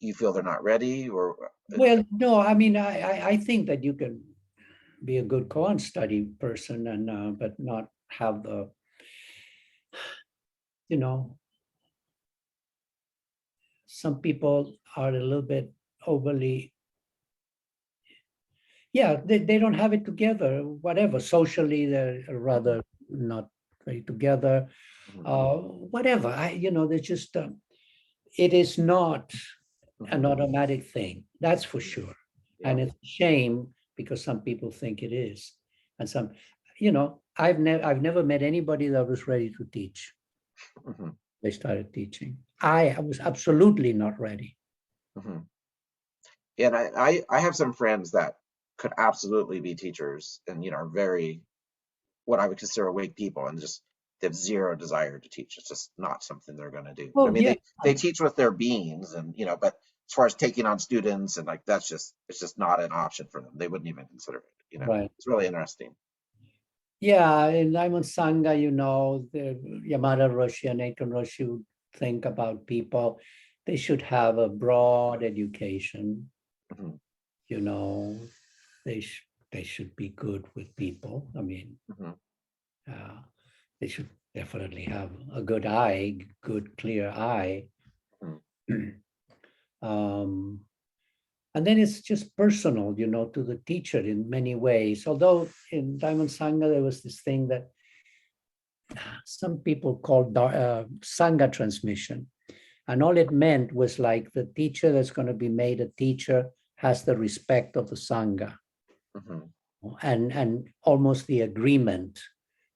you feel they're not ready, or Well, no, I mean, I think that you can be a good koan study person and but not have the, you know, some people are a little bit overly, yeah, they don't have it together, whatever. Socially, they're rather not very together. Mhm. Whatever. They're just, it is not an Mhm. automatic thing, that's for sure. Yeah. And it's a shame because some people think it is. And some, I've never met anybody that was ready to teach. Mhm. They started teaching. I was absolutely not ready. Mhm. Yeah, and I have some friends that could absolutely be teachers, and are very what I would consider awake people, and just they have zero desire to teach. It's just not something they're going to do. I Oh mean, yeah. they teach with their beings, and but as far as taking on students and like it's just not an option for them. They wouldn't even consider it. Right. It's really interesting. Yeah, in Diamond Sangha, the Yamada Roshi and Aitken Roshi would think about people. They should have a broad education. Mhm. You know, they they should be good with people. I mean, Mhm. they should definitely have a good eye, good clear eye. Mhm. um, and then it's just personal, to the teacher in many ways. Although in Diamond Sangha, there was this thing that some people called Sangha transmission. And all it meant was like the teacher that's going to be made a teacher has the respect of the Sangha Mhm. and almost the agreement.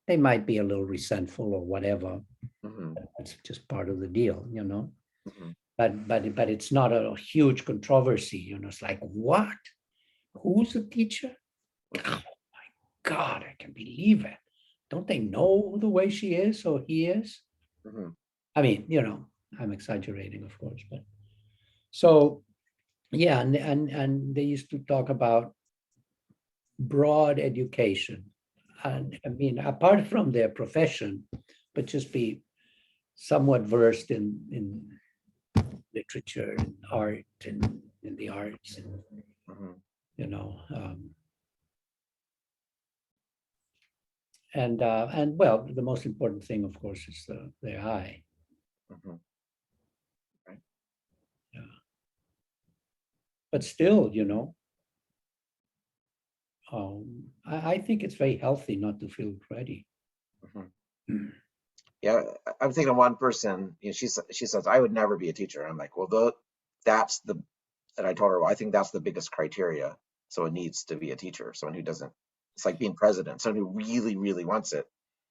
They might be a little resentful or whatever. Mhm. That's just part of the deal. Mhm. But it's not a huge controversy. It's like, what? Who's the teacher? Mhm. Oh my God, I can believe it. Don't they know the way she is or he is? Mhm. I mean, I'm exaggerating, of course, but so yeah, and they used to talk about broad education. And I mean, apart from their profession, but just be somewhat versed in literature and art and in the arts, and Mhm. you know, and well, the most important thing, of course, is the eye. Mhm. Right. Yeah. But still, I think it's very healthy not to feel ready. Mhm. Yeah, I'm thinking of one person. She says I would never be a teacher. I'm like, well, that's the. And I told her, well, I think that's the biggest criteria. So it needs to be a teacher, someone who doesn't. It's like being president, someone who really, really wants it.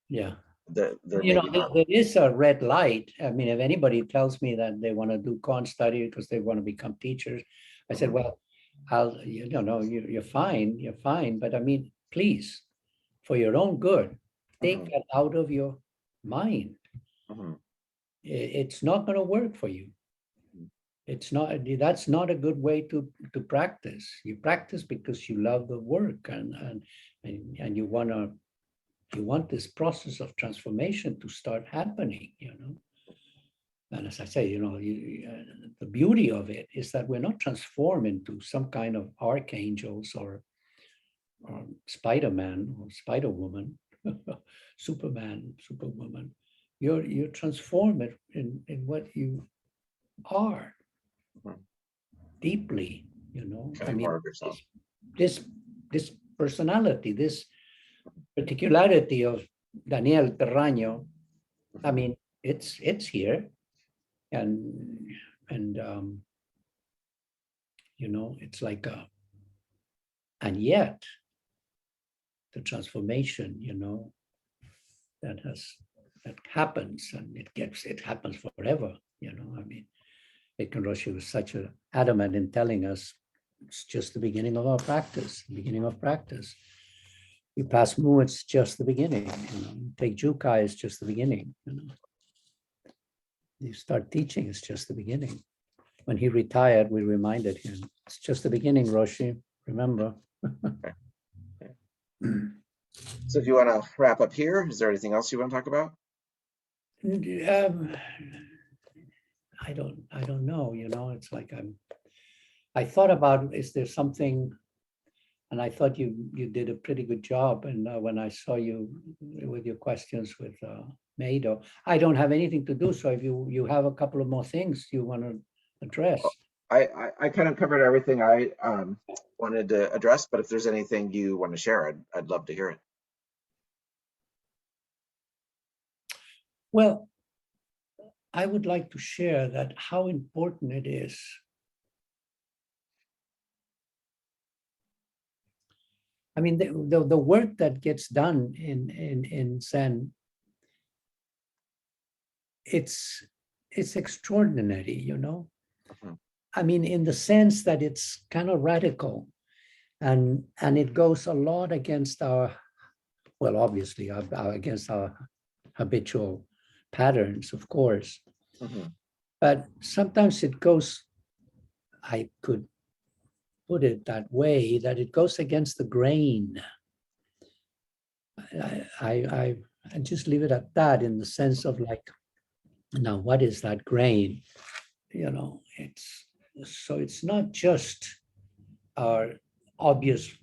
Yeah. They're maybe There, not. there is a red light. I mean, if anybody tells me that they want to do con study because they want to become teachers, I said, Mhm. well, you're fine, but I mean, please, for your own good, take Mhm. that out of your mind. Mhm. It's not going to work for you. It's not. That's not a good way to practice. You practice because you love the work and you want this process of transformation to start happening. And as I say, the beauty of it is that we're not transformed into some kind of archangels or Spider-Man or Spider-Woman, Superman, Superwoman. You're transformed in what you are Mhm. deeply. I Becoming mean, more of yourself. this this personality, this particularity of Daniel Terragno I mean, it's here, and it's like and yet the transformation, that happens, and it happens forever. I mean, Aitken Roshi was such an adamant in telling us it's just the beginning of our practice, beginning of practice. You pass Mu, it's just the beginning. Take Jukai, it's just the beginning. You start teaching, it's just the beginning. When he retired, we reminded him, it's just the beginning, Roshi. Remember. So if you want to wrap up here, is there anything else you want to talk about? I don't know. It's like I thought about, is there something, and I thought you did a pretty good job. And when I saw you with your questions with Maido, I don't have anything to do. So if you have a couple of more things you want to address. I kind of covered everything I wanted to address, but if there's anything you want to share, I'd love to hear it. Well, I would like to share that how important it is I mean, the work that gets done in Zen, it's extraordinary, Mhm. I mean, in the sense that it's kind of radical, and it goes a lot against obviously against our habitual patterns, of course. Mhm. But sometimes it goes, I could put it that way, that it goes against the grain. I just leave it at that, in the sense of like, now what is that grain? It's not just our obvious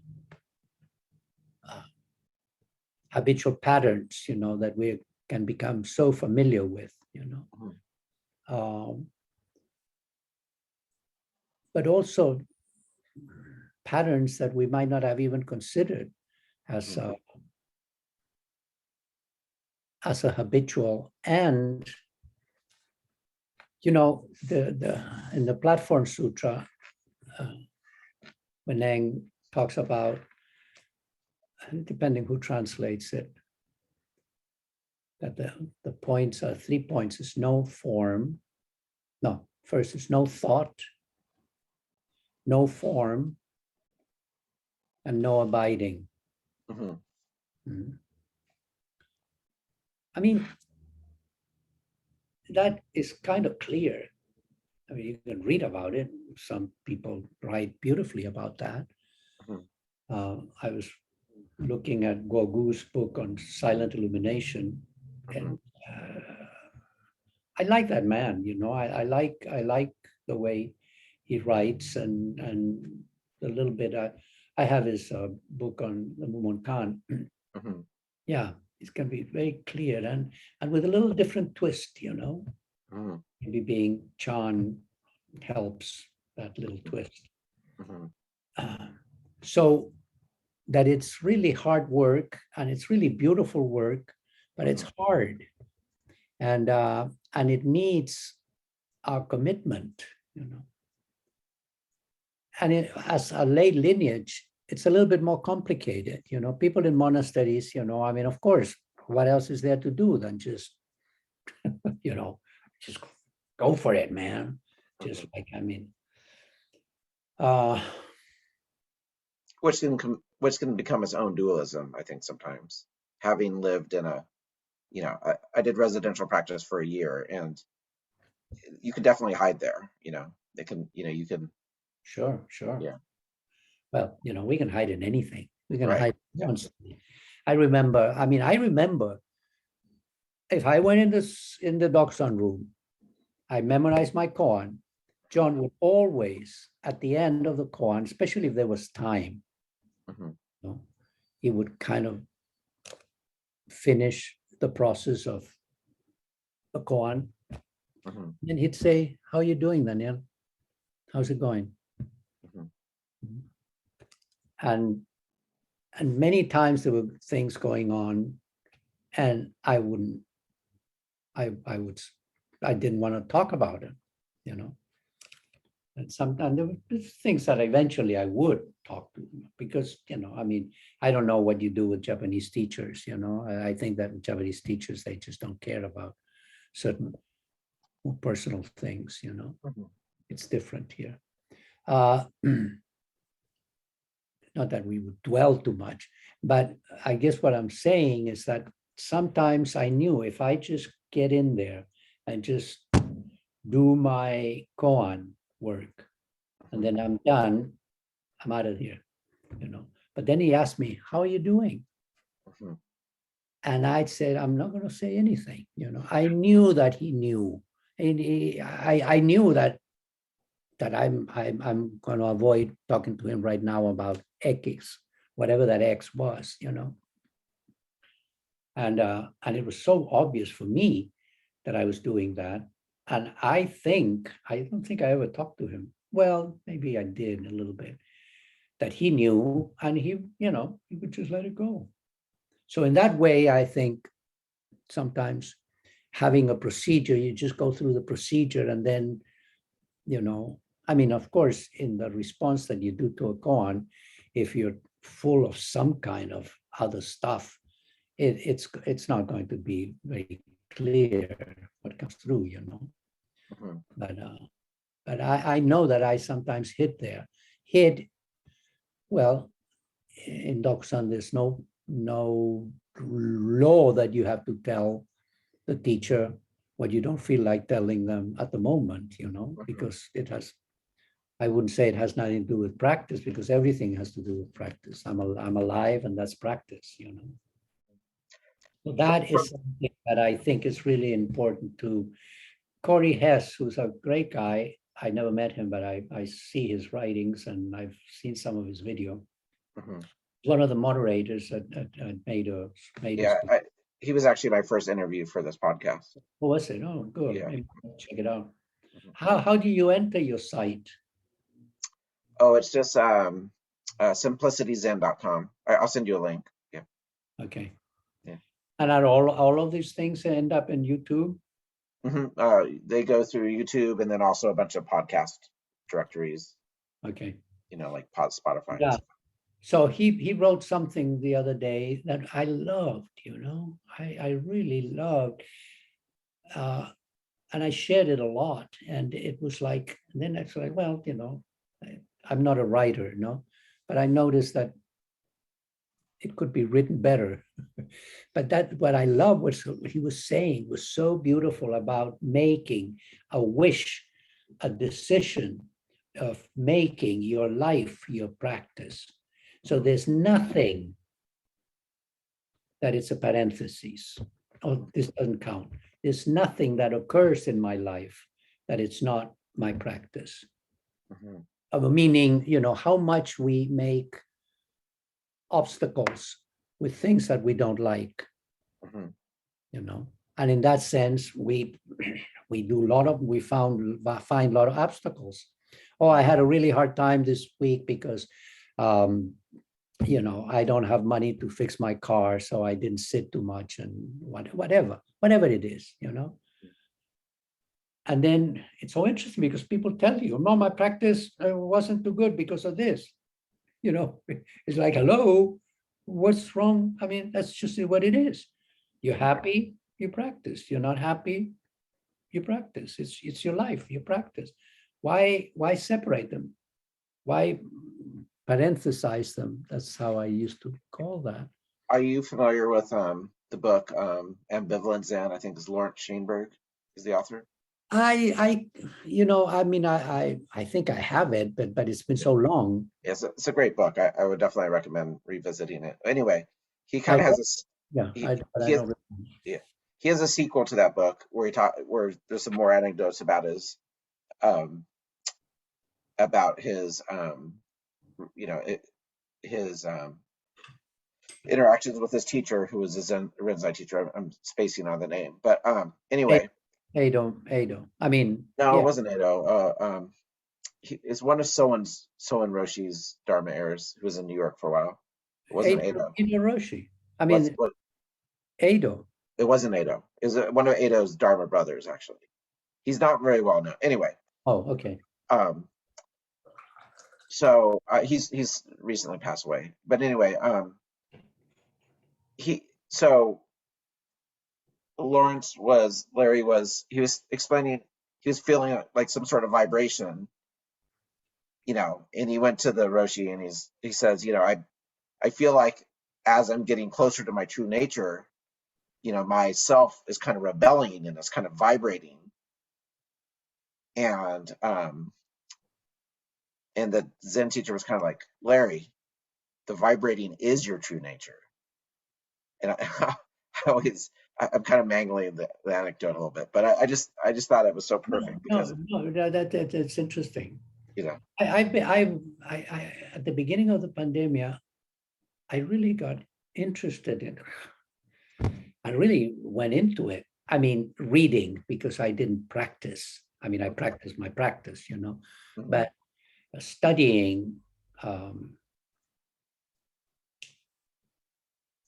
habitual patterns, that we can become so familiar with, Mhm. But also patterns that we might not have even considered as Mhm. a habitual. And the in the Platform Sutra, Meneng talks about, depending who translates it, that the points are 3 points. Is no form. No, first is no thought, no form, and no abiding. Mhm. I mean, that is kind of clear. I mean, you can read about it. Some people write beautifully about that. Mhm. I was looking at Gogu's book on silent illumination, and I like that man. I like the way he writes, and a little bit. I have his book on the Mumon Khan. Mhm. Yeah, it can be very clear, and with a little different twist. Mhm. Maybe being Chan helps that little twist. Mhm. So that it's really hard work, and it's really beautiful work, but it's hard, and it needs our commitment, And as a lay lineage, it's a little bit more complicated. People in monasteries, I mean, of course, what else is there to do than just, just go for it, man. Just like, I mean, which can become its own dualism, I think, sometimes. Having lived in I did residential practice for a year, and you can definitely hide there. It can, you can. Sure. Yeah. Well, we can hide in anything. We can Right. hide Yeah. constantly. I remember if I went in the Doksan room, I memorized my koan. John would always, at the end of the koan, especially if there was time, Mhm. he would kind of finish the process of the koan. Mhm. And he'd say, "How are you doing, Daniel? How's it going?" Mhm. And many times there were things going on, and I wouldn't I didn't want to talk about it, you know. And sometimes there were things that eventually I would talk to them because, you know, I mean, I don't know what you do with Japanese teachers, you know. I think that Japanese teachers, they just don't care about certain personal things, you know. It's different here. Not that we would dwell too much, but I guess what I'm saying is that sometimes I knew if I just get in there and just do my koan work, and then I'm done, I'm out of here, you know. But then he asked me, how are you doing? And I said, I'm not going to say anything, you know. I knew that he knew. And I knew that I'm going to avoid talking to him right now about X, whatever that X was, you know. And it was so obvious for me that I was doing that. And I don't think I ever talked to him. Well, maybe I did a little bit, that he knew, and he, you know, he would just let it go. So in that way, I think sometimes having a procedure, you just go through the procedure and then, you know, I mean, of course, in the response that you do to a koan, if you're full of some kind of other stuff, it's not going to be very clear what comes through, you know. But I know that I sometimes hid. Well, in Doksan, there's no law that you have to tell the teacher what you don't feel like telling them at the moment, you know, because I wouldn't say it has nothing to do with practice, because everything has to do with practice. I'm alive, and that's practice, you know. So that is something that I think is really important to Corey Hess, who's a great guy. I never met him, but I see his writings and I've seen some of his video. One of the moderators at Made he was actually my first interview for this podcast. What was it? Oh, good. Yeah. Maybe check it out. How do you enter your site? Oh, it's just simplicityzen.com. I'll send you a link. Yeah. Okay. Yeah. And are all of these things end up in YouTube? They go through YouTube and then also a bunch of podcast directories. Okay. You know, like Spotify. Yeah. So he wrote something the other day that I loved, you know, I really loved. And I shared it a lot. And it was like, and then it's like, well, you know, I'm not a writer, you know, but I noticed that it could be written better. But that what I love was what he was saying was so beautiful about making a wish, a decision of making your life your practice. So there's nothing that it's a parenthesis. Oh, this doesn't count. There's nothing that occurs in my life that it's not my practice. Meaning, you know, how much we make obstacles with things that we don't like, you know. And in that sense, we find a lot of obstacles. Oh, I had a really hard time this week because you know, I don't have money to fix my car, so I didn't sit too much, and whatever it is, you know. And then it's so interesting because people tell you, no, my practice wasn't too good because of this. You know, it's like, hello, what's wrong? I mean, that's just what it is. You're happy, you practice. You're not happy, you practice. It's your life, you practice. Why separate them? Why parenthesize them? That's how I used to call that. Are you familiar with the book Ambivalent Zen? I think is Lawrence Shainberg is the author. You know, I mean, I think I have it, but it's been so long. Yes, it's a great book. I would definitely recommend revisiting it. Anyway, he kind of has this. Yeah, he has a sequel to that book where where there's some more anecdotes about his you know, his interactions with his teacher, who was a Zen teacher. I'm spacing on the name, but anyway. Edo. I mean, no, yeah. It wasn't Edo. It's one of Soen Roshi's Dharma heirs, who was in New York for a while. It wasn't Edo. Roshi. I mean, Edo. It wasn't Edo. is one of Eido's Dharma brothers, actually. He's not very well known. Anyway. Oh, okay. So he's recently passed away. But anyway, Larry was explaining, he was feeling like some sort of vibration, and he went to the Roshi and he says, I feel like as I'm getting closer to my true nature, my self is kind of rebelling and it's kind of vibrating. And the Zen teacher was kind of like, Larry, the vibrating is your true nature. And I'm kind of mangling the anecdote a little bit, but I just thought it was so perfect because that's interesting. I at the beginning of the pandemic, I really got interested in. I really went into it. I mean, reading, because I didn't practice. I mean, I practiced my practice, Mm-hmm. but studying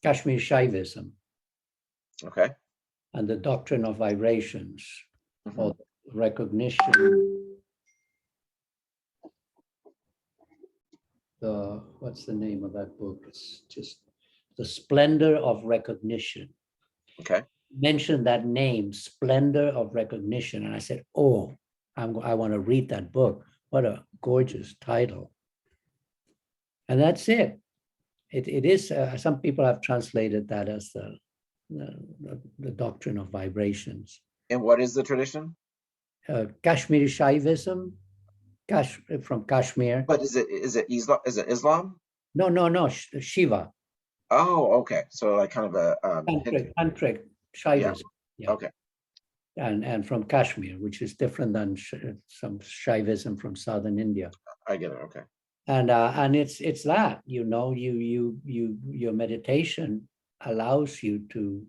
Kashmir Shaivism, okay, and the doctrine of vibrations, mm-hmm. or recognition. What's the name of that book? It's just The Splendor of Recognition. Okay. Mentioned that name, Splendor of Recognition, and I said, "Oh, I want to read that book. What a gorgeous title!" And that's it. It is. Some people have translated that as the doctrine of vibrations. And what is the tradition? Kashmiri Shaivism, from Kashmir. But is it Islam? Is it Islam? No, Shiva. Oh, okay. So like kind of a tantric Shaivism. Yeah. Okay. And from Kashmir, which is different than some Shaivism from southern India. I get it. Okay. And it's that, your meditation allows you to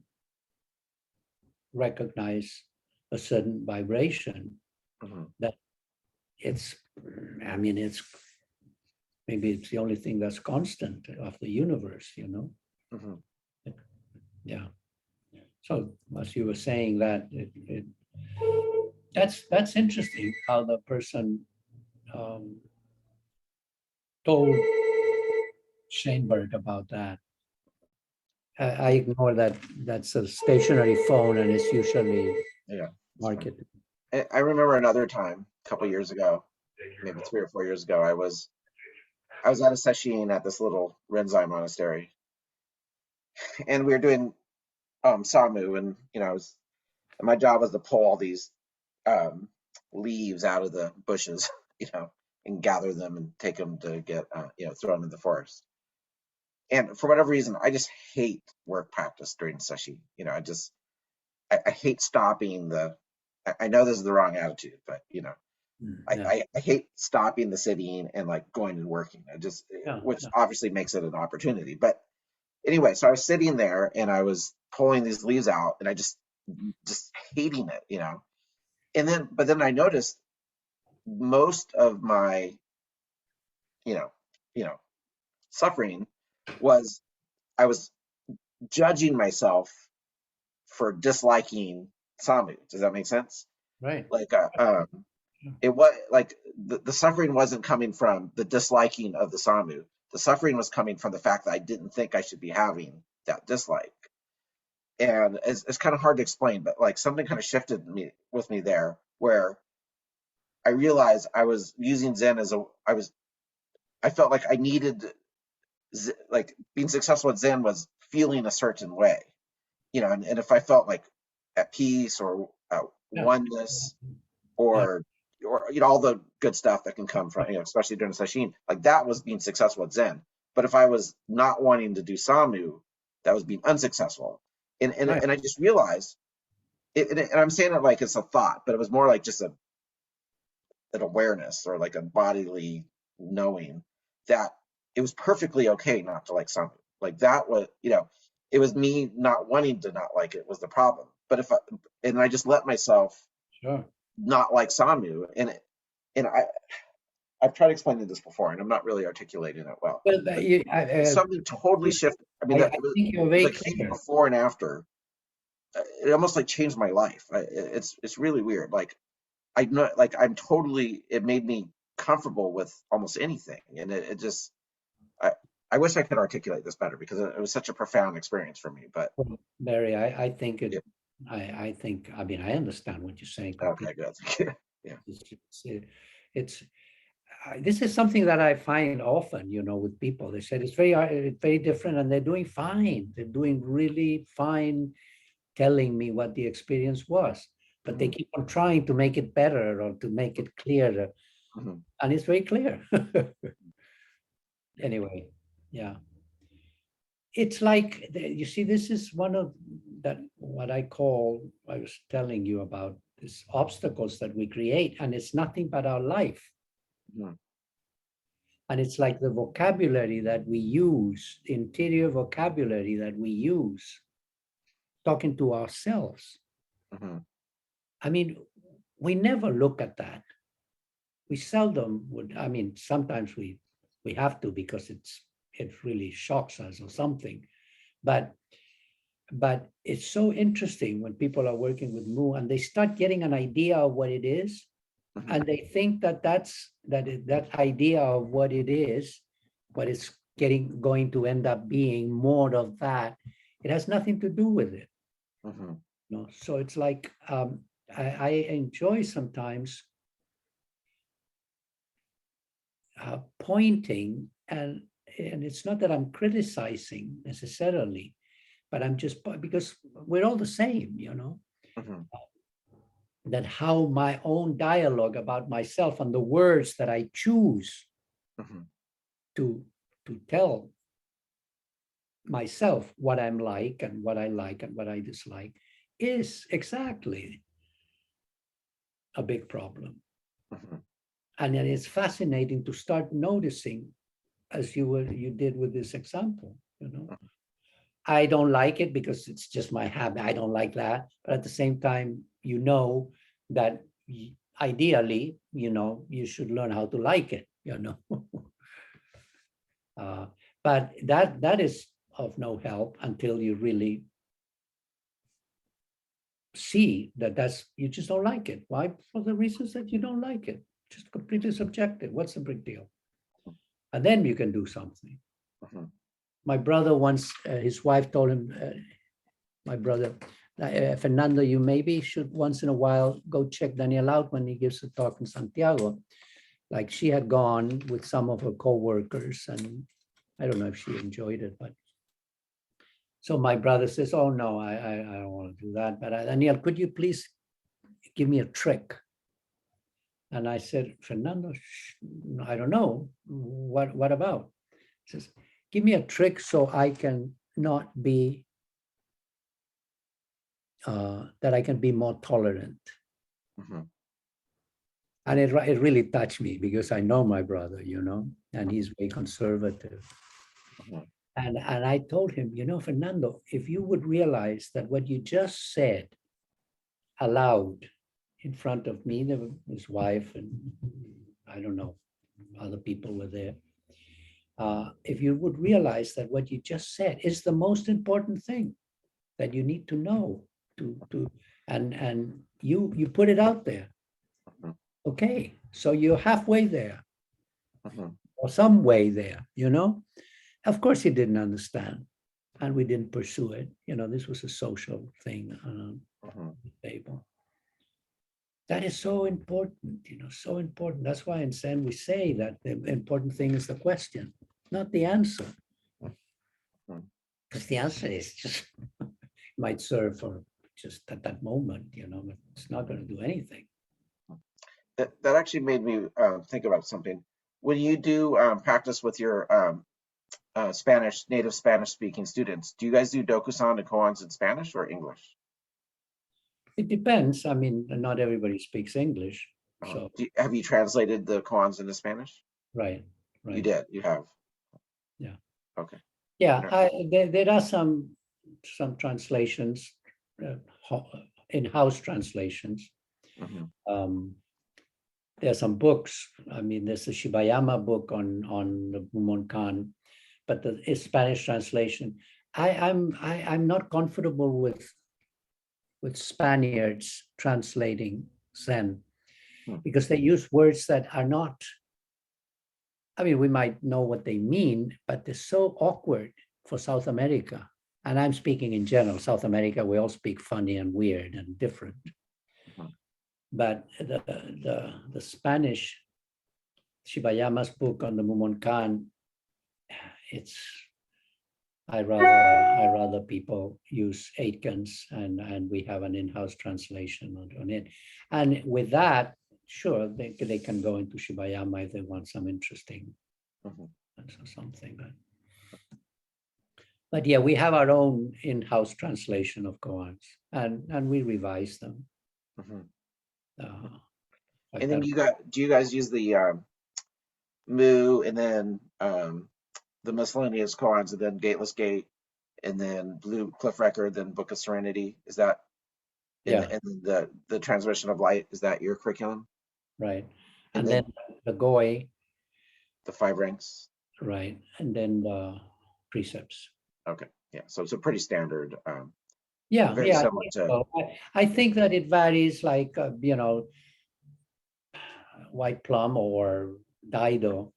recognize a certain vibration, mm-hmm. that it's maybe it's the only thing that's constant of the universe, Mm-hmm. Yeah. So as you were saying that, that's interesting how the person told Schoenberg about that. I ignore that. That's a stationary phone, and it's usually marketed. I remember another time, a couple years ago, maybe 3 or 4 years ago, I was at a sesshin at this little Zen Monastery, and we were doing samu, and my job was to pull all these leaves out of the bushes, and gather them and take them to get thrown in the forest. And for whatever reason, I just hate work practice during sesshin. I hate stopping I know this is the wrong attitude, but I hate stopping the sitting and like going and working. Which obviously makes it an opportunity. But anyway, so I was sitting there and I was pulling these leaves out, and I just hating it, but then I noticed most of my, suffering was I was judging myself for disliking samu. Does that make sense? Right. Like, it was like the suffering wasn't coming from the disliking of the samu. The suffering was coming from the fact that I didn't think I should be having that dislike. And it's kind of hard to explain, but like something kind of shifted with me there, where I realized I was using Zen I felt like I needed, like being successful at Zen was feeling a certain way, and if I felt like at peace or oneness or all the good stuff that can come from, especially during sesshin, like that was being successful at Zen. But if I was not wanting to do samu, that was being unsuccessful. And I just realized and I'm saying it like it's a thought, but it was more like just an awareness, or like a bodily knowing that it was perfectly okay not to like samu. Like that was, it was me not wanting to not like it was the problem. But I just let myself not like samu, and I've tried explaining this before, and I'm not really articulating it well. Something totally shifted. I mean, I think you're very clear. Before and after, it almost like changed my life. It's really weird. Like I know, like I'm totally. It made me comfortable with almost anything, and it just. I I wish I could articulate this better because it was such a profound experience for me. But Well, Barry, I think yeah, it, I think, I mean, I understand what you're saying okay, completely. good. Yeah. It's this is something that I find often, with people. They said it's very different, and they're doing fine. They're doing really fine, telling me what the experience was, but they Mhm, keep on trying to make it better or to make it clearer, mhm, and it's very clear. Anyway, yeah. It's like, you see, this is one of that, what I was telling you about, these obstacles that we create, and it's nothing but our life. mhm, And it's like the vocabulary that we use, the interior vocabulary that we use, talking to ourselves. mhm, I mean, we never look at that. We seldom would. I mean, sometimes we have to, because it really shocks us or something. But it's so interesting when people are working with Mu and they start getting an idea of what it is, mhm, and they think that idea of what it is, what it's going to end up being, more of that. It has nothing to do with it. mhm, So it's like, I enjoy sometimes pointing, and it's not that I'm criticizing necessarily, but I'm just, because we're all the same, mhm, that how my own dialogue about myself and the words that I choose mhm, to tell myself what I'm like and what I like and what I dislike is exactly a big problem. mhm, And it is fascinating to start noticing, as you did with this example. I don't like it because it's just my habit. I don't like that. But at the same time, that ideally, you should learn how to like it. uh, but that is of no help until you really see that you just don't like it. Why? For the reasons that you don't like it. Just completely subjective. What's the big deal? And then you can do something. mhm, My brother once, his wife told him, my brother, Fernando, you maybe should once in a while go check Daniel out when he gives a talk in Santiago. Like, she had gone with some of her co-workers, and I don't know if she enjoyed it, but so my brother says, oh no, I don't want to do that. But Daniel, could you please give me a trick? And I said, Fernando, I don't know. What about? He says, give me a trick so I can not be, that I can be more tolerant. mhm, And it really touched me because I know my brother, and he's very conservative. mhm, And I told him, Fernando, if you would realize that what you just said aloud in front of me, his wife, and I don't know, other people were there. If you would realize that what you just said is the most important thing that you need to know, and you put it out there. mhm, Okay, so you're halfway there, mhm, or some way there. Of course, he didn't understand, and we didn't pursue it. This was a social thing on mhm. the table. That is so important, so important. That's why in Zen we say that the important thing is the question, not the answer. Mhm. Because the answer is just might serve for just at that moment, but it's not going to do anything. That actually made me think about something. When you do practice with your native Spanish speaking students, do you guys do dokusan and koans in Spanish or English? It depends. I mean, not everybody speaks English. So, Have you translated the koans into Spanish? right, You right. did. You have. Yeah. Okay. Yeah. Interesting. There are some translations, in-house translations. Mhm, Um, there are some books. I mean, there's the Shibayama book on the Bumon Khan, but the Spanish translation, I'm not comfortable with with Spaniards translating Zen, Hmm. because they use words that are not, I mean, we might know what they mean, but they're so awkward for South America. And I'm speaking in general. South America, we all speak funny and weird and different. Mhm. But the Spanish, Shibayama's book on the Mumonkan, it's, I rather people use Aitken's, and we have an in-house translation on it. And with that, sure, they can go into Shibayama if they want some interesting Mhm. something. But yeah, we have our own in-house translation of koans, and we revise them. Mhm. Like And then that. do you guys use the Mu, and then the miscellaneous koans, and then Gateless Gate, and then Blue Cliff Record, then Book of Serenity? Is that Yeah, and the transmission of light, is that your curriculum? right. And And then then the Goi, the 5 ranks. right, and then the precepts. Okay, yeah. So it's a pretty standard, Yeah, very yeah. I similar think to. so. I think that it varies, like White Plum or Daido.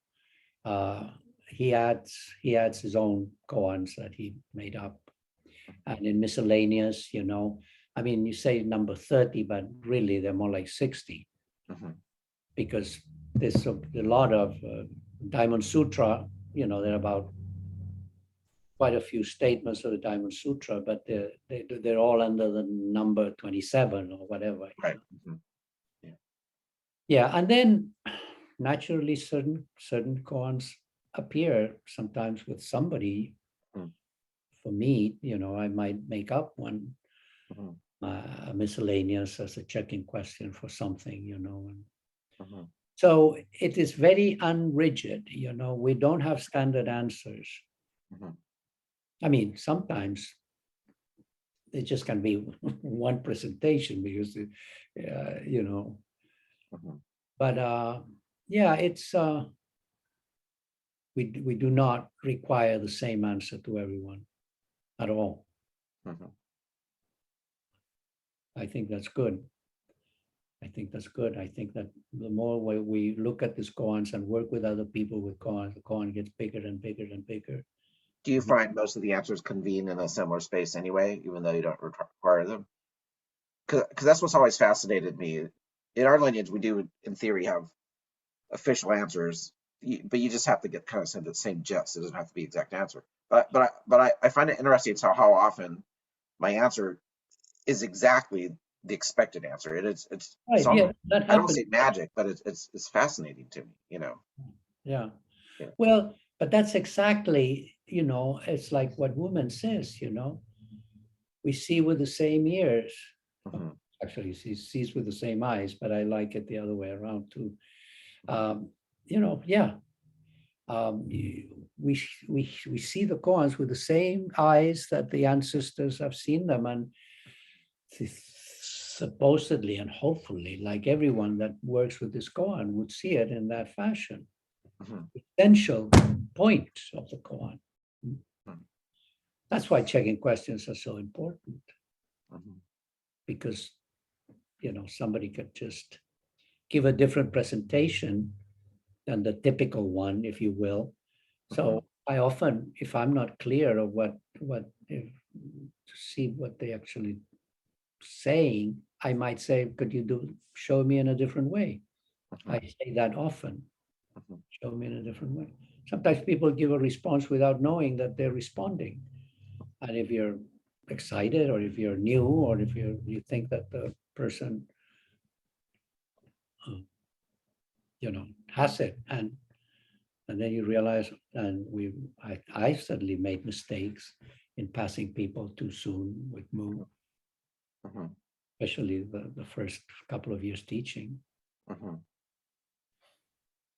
Uh, he adds his own koans that he made up, and in miscellaneous, I mean, you say number 30, but really they're more like 60, Mhm. because there's a lot of Diamond Sutra. There are about quite a few statements of the Diamond Sutra, but they're all under the number 27 or whatever. Right. Mhm. Yeah, and then naturally certain koans appear sometimes with somebody. Mhm. For me, I might make up one Mhm. miscellaneous as a checking question for something, Mhm. So it is very unrigid, we don't have standard answers. Mhm. I mean, sometimes it just can be one presentation because, Mhm. but yeah, it's, we do not require the same answer to everyone at all. Mhm. I think that's good. I think that's good. I think that the more we look at these koans and work with other people with koans, the koan gets bigger and bigger and bigger. Do you find most of the answers convene in a similar space anyway, even though you don't require them? Because that's what's always fascinated me. In our lineage, we do, in theory, have official answers, but you just have to get kind of sent the same gist. It doesn't have to be exact answer. But I find it interesting how often my answer is exactly the expected answer. It's Right. some, Yeah, that I don't happens. say magic, but it's fascinating to me. Yeah. Yeah. Well, but that's exactly, it's like what woman says, we see with the same ears. Mhm. Actually, she sees with the same eyes, but I like it the other way around too. Yeah. We see the koans with the same eyes that the ancestors have seen them, and supposedly and hopefully, like everyone that works with this koan would see it in that fashion. Mhm. Essential point of the koan. Mhm. That's why checking questions are so important, Mhm. because somebody could just give a different presentation than the typical one, if you will. So I often, if I'm not clear of to see what they actually saying, I might say, could you show me in a different way? I Mhm. say that often. Mhm. Show me in a different way. Sometimes people give a response without knowing that they're responding. And if you're excited, or if you're new, or if you think that the person uh, has it, and then you realize, and I certainly made mistakes in passing people too soon with Mu, Mhm. especially the first couple of years teaching. Mhm.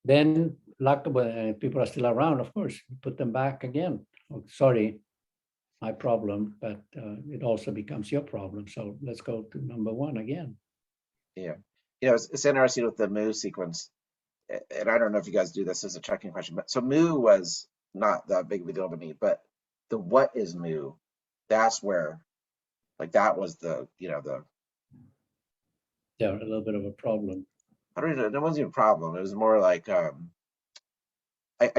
Then people are still around, of course, put them back again. Oh, sorry, my problem, but it also becomes your problem. So let's go to number one again. Yeah. It's interesting with the Mu sequence, and I don't know if you guys do this as a checking question, but so Mu was not that big of a deal to me, but the what is Mu, that's where Like that was the, you know, the, Yeah, a little bit of a problem. I don't know, it wasn't even a problem. It was more like, I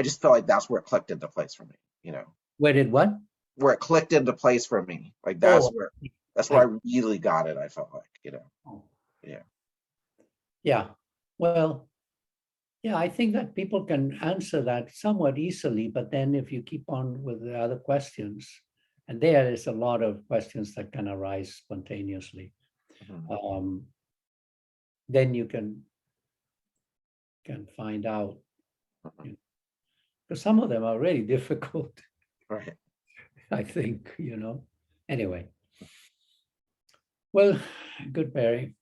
just felt like that's where it clicked into place for me, you know, Where did what? where it clicked into place for me. Like Oh, that's I, where I really got it. I felt like, you know, oh, yeah. yeah. Well, yeah, I think that people can answer that somewhat easily, but then if you keep on with the other questions, and there is a lot of questions that can arise spontaneously, Mhm. then you can find out, Mhm. because some of them are really difficult, Right. I think, you know. Anyway, well, good, Barry.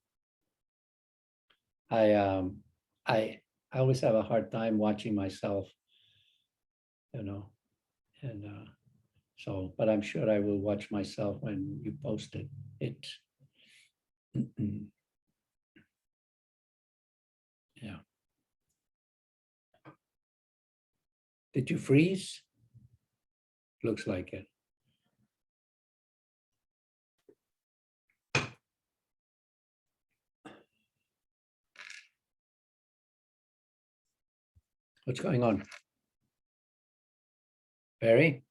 I I always have a hard time watching myself, you know, and so, but I'm sure I will watch myself when you post it. Yeah. Did you freeze? Looks like it. What's going on? Barry?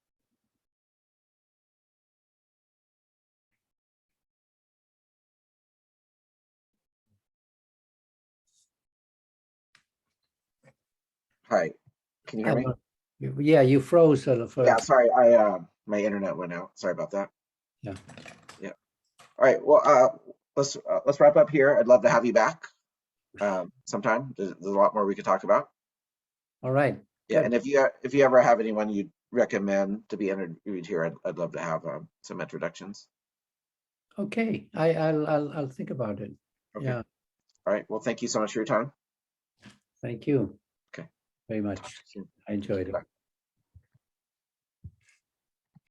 Hi. Can you hear me? Yeah, you froze for Yeah, sorry. I my internet went out. Sorry about that. yeah. Yeah. All right. Well, let's wrap up here. I'd love to have you back sometime. There's a lot more we could talk about. All right. Yeah, Good. and if you ever have anyone you'd recommend to be interviewed here, I'd love to have some introductions. Okay. I'll think about it. Okay. Yeah. All right. Well, thank you so much for your time. Thank you Okay. very Talk to much. you soon. I enjoyed it. Bye.